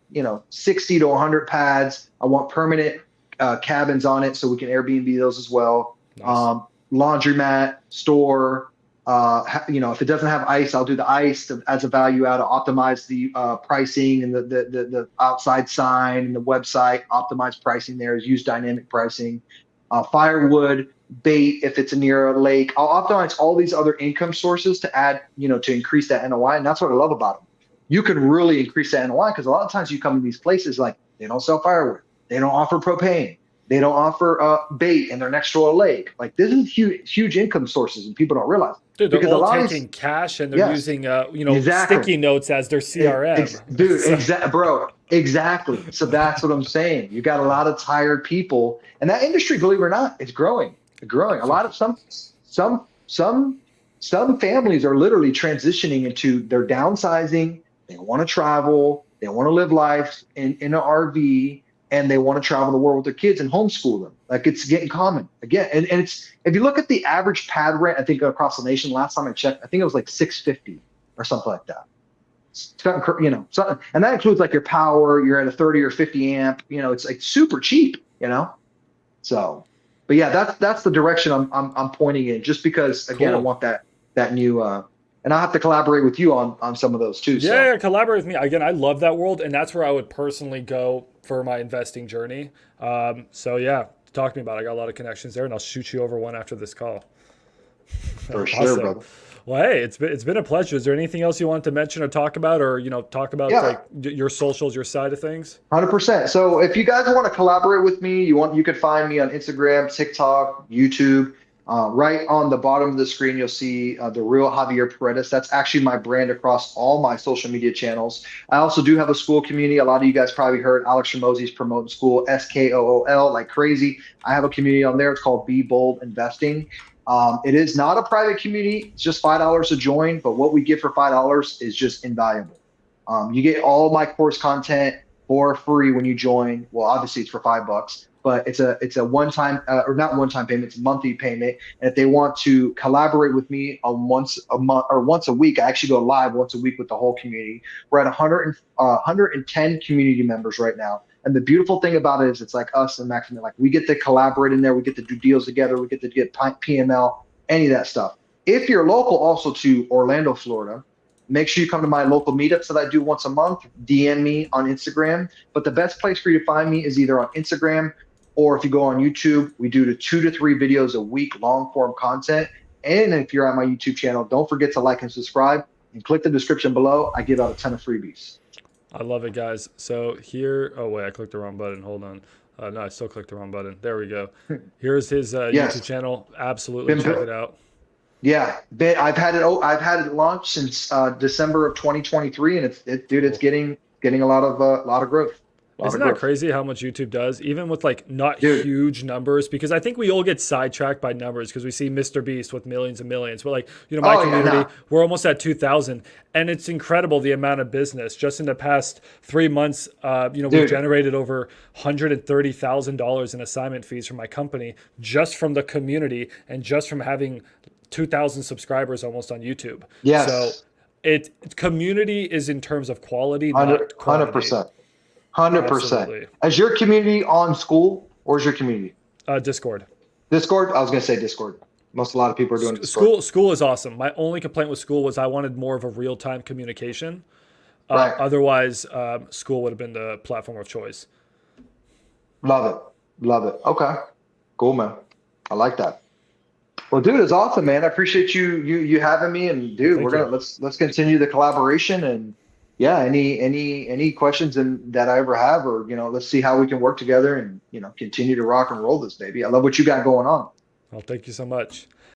S2: 60 to 100 pads. I want permanent cabins on it so we can Airbnb those as well.
S1: Nice.
S2: Laundromat, store. If it doesn't have ice, I'll do the ice as a value add to optimize the pricing and the outside sign and the website. Optimize pricing there is use dynamic pricing. Firewood, bait if it's near a lake. I'll optimize all these other income sources to add, to increase that NOI. And that's what I love about them. You can really increase that NOI because a lot of times you come to these places like they don't sell firewood, they don't offer propane, they don't offer bait, and they're next to a lake. Like this is huge income sources, and people don't realize
S1: Dude, they're
S2: because a
S1: all
S2: lot of these,
S1: taking cash and they're
S2: yes,
S1: using,
S2: exactly.
S1: sticky notes as their CRM.
S2: Dude,
S1: So,
S2: exactly, bro, exactly. So that's what I'm saying. You got a lot of tired people, and that industry, believe it or not, it's growing. It's growing. A lot of some some some families are literally transitioning into they're downsizing. They want to travel. They want to live life in an RV, and they want to travel the world with their kids and homeschool them. Like it's getting common again. And it's if you look at the average pad rent, I think across the nation, last time I checked, I think it was like 650 or something like that. And that includes like your power. You're at a 30 or 50 amp. It's like super cheap. So, but yeah, that's the direction I'm pointing in. Just because again, I
S1: cool.
S2: want that new. And I'll have to collaborate with you on some of those too.
S1: Yeah,
S2: So
S1: yeah, collaborate with me. Again, I love that world, and that's where I would personally go for my investing journey. So yeah, talk to me about it. I got a lot of connections there, and I'll shoot you over one after this call.
S2: for sure,
S1: Awesome.
S2: brother.
S1: Well, hey, it's been a pleasure. Is there anything else you wanted to mention or talk about, or talk about
S2: Yeah,
S1: like your socials, your side of things?
S2: 100%. So if you guys want to collaborate with me, you could find me on Instagram, TikTok, YouTube. Right on the bottom of the screen, you'll see the real Javier Paredes. That's actually my brand across all my social media channels. I also do have a school community. A lot of you guys probably heard Alex Ramosi is promoting school, SKOOL, like crazy. I have a community on there. It's called Be Bold Investing. It is not a private community. It's just $5 to join. But what we get for $5 is just invaluable. You get all my course content for free when you join. Well, obviously it's for $5, but it's a one-time or not one-time payment. It's a monthly payment. And if they want to collaborate with me on once a month or once a week, I actually go live once a week with the whole community. We're at 110 community members right now. And the beautiful thing about it is it's like us and Maximum. Like we get to collaborate in there. We get to do deals together. We get to get PML, any of that stuff. If you're local also to Orlando, Florida, make sure you come to my local meetups that I do once a month. DM me on Instagram. But the best place for you to find me is either on Instagram Or if you go on YouTube, we do the 2 to 3 videos a week, long form content. And if you're on my YouTube channel, don't forget to like and subscribe and click the description below. I give out a ton of freebies.
S1: I love it, guys. So here, oh wait, I clicked the wrong button. Hold on. No, I still clicked the wrong button. There we go. Here's his
S2: Yes.
S1: YouTube channel. Absolutely check it out.
S2: Yeah, I've had it launched since December of 2023, and it's getting a lot of growth.
S1: Isn't that crazy how much YouTube does, even with like not huge numbers? Because I think we all get sidetracked by numbers because we see Mr. Beast with millions and millions. But like, my community, we're almost at 2,000, and it's incredible the amount of business. Just in the past 3 months, we've generated over $130,000 in assignment fees from my company just from the community and just from having 2,000 subscribers almost on YouTube.
S2: Yes.
S1: So community is in terms of quality, not quantity.
S2: 100%. 100%. Is your community on school or is your community?
S1: Discord.
S2: Discord? I was going to say Discord. A lot of people are doing Discord.
S1: School is awesome. My only complaint with school was I wanted more of a real-time communication.
S2: Right.
S1: Otherwise, school would have been the platform of choice.
S2: Love it. Love it. Okay. Cool, man. I like that. Well, dude, it's awesome, man. I appreciate you having me, and dude, let's continue the collaboration, and yeah, any questions that I ever have, or let's see how we can work together and continue to rock and roll this, baby. I love what you got going on.
S1: Well, thank you so much.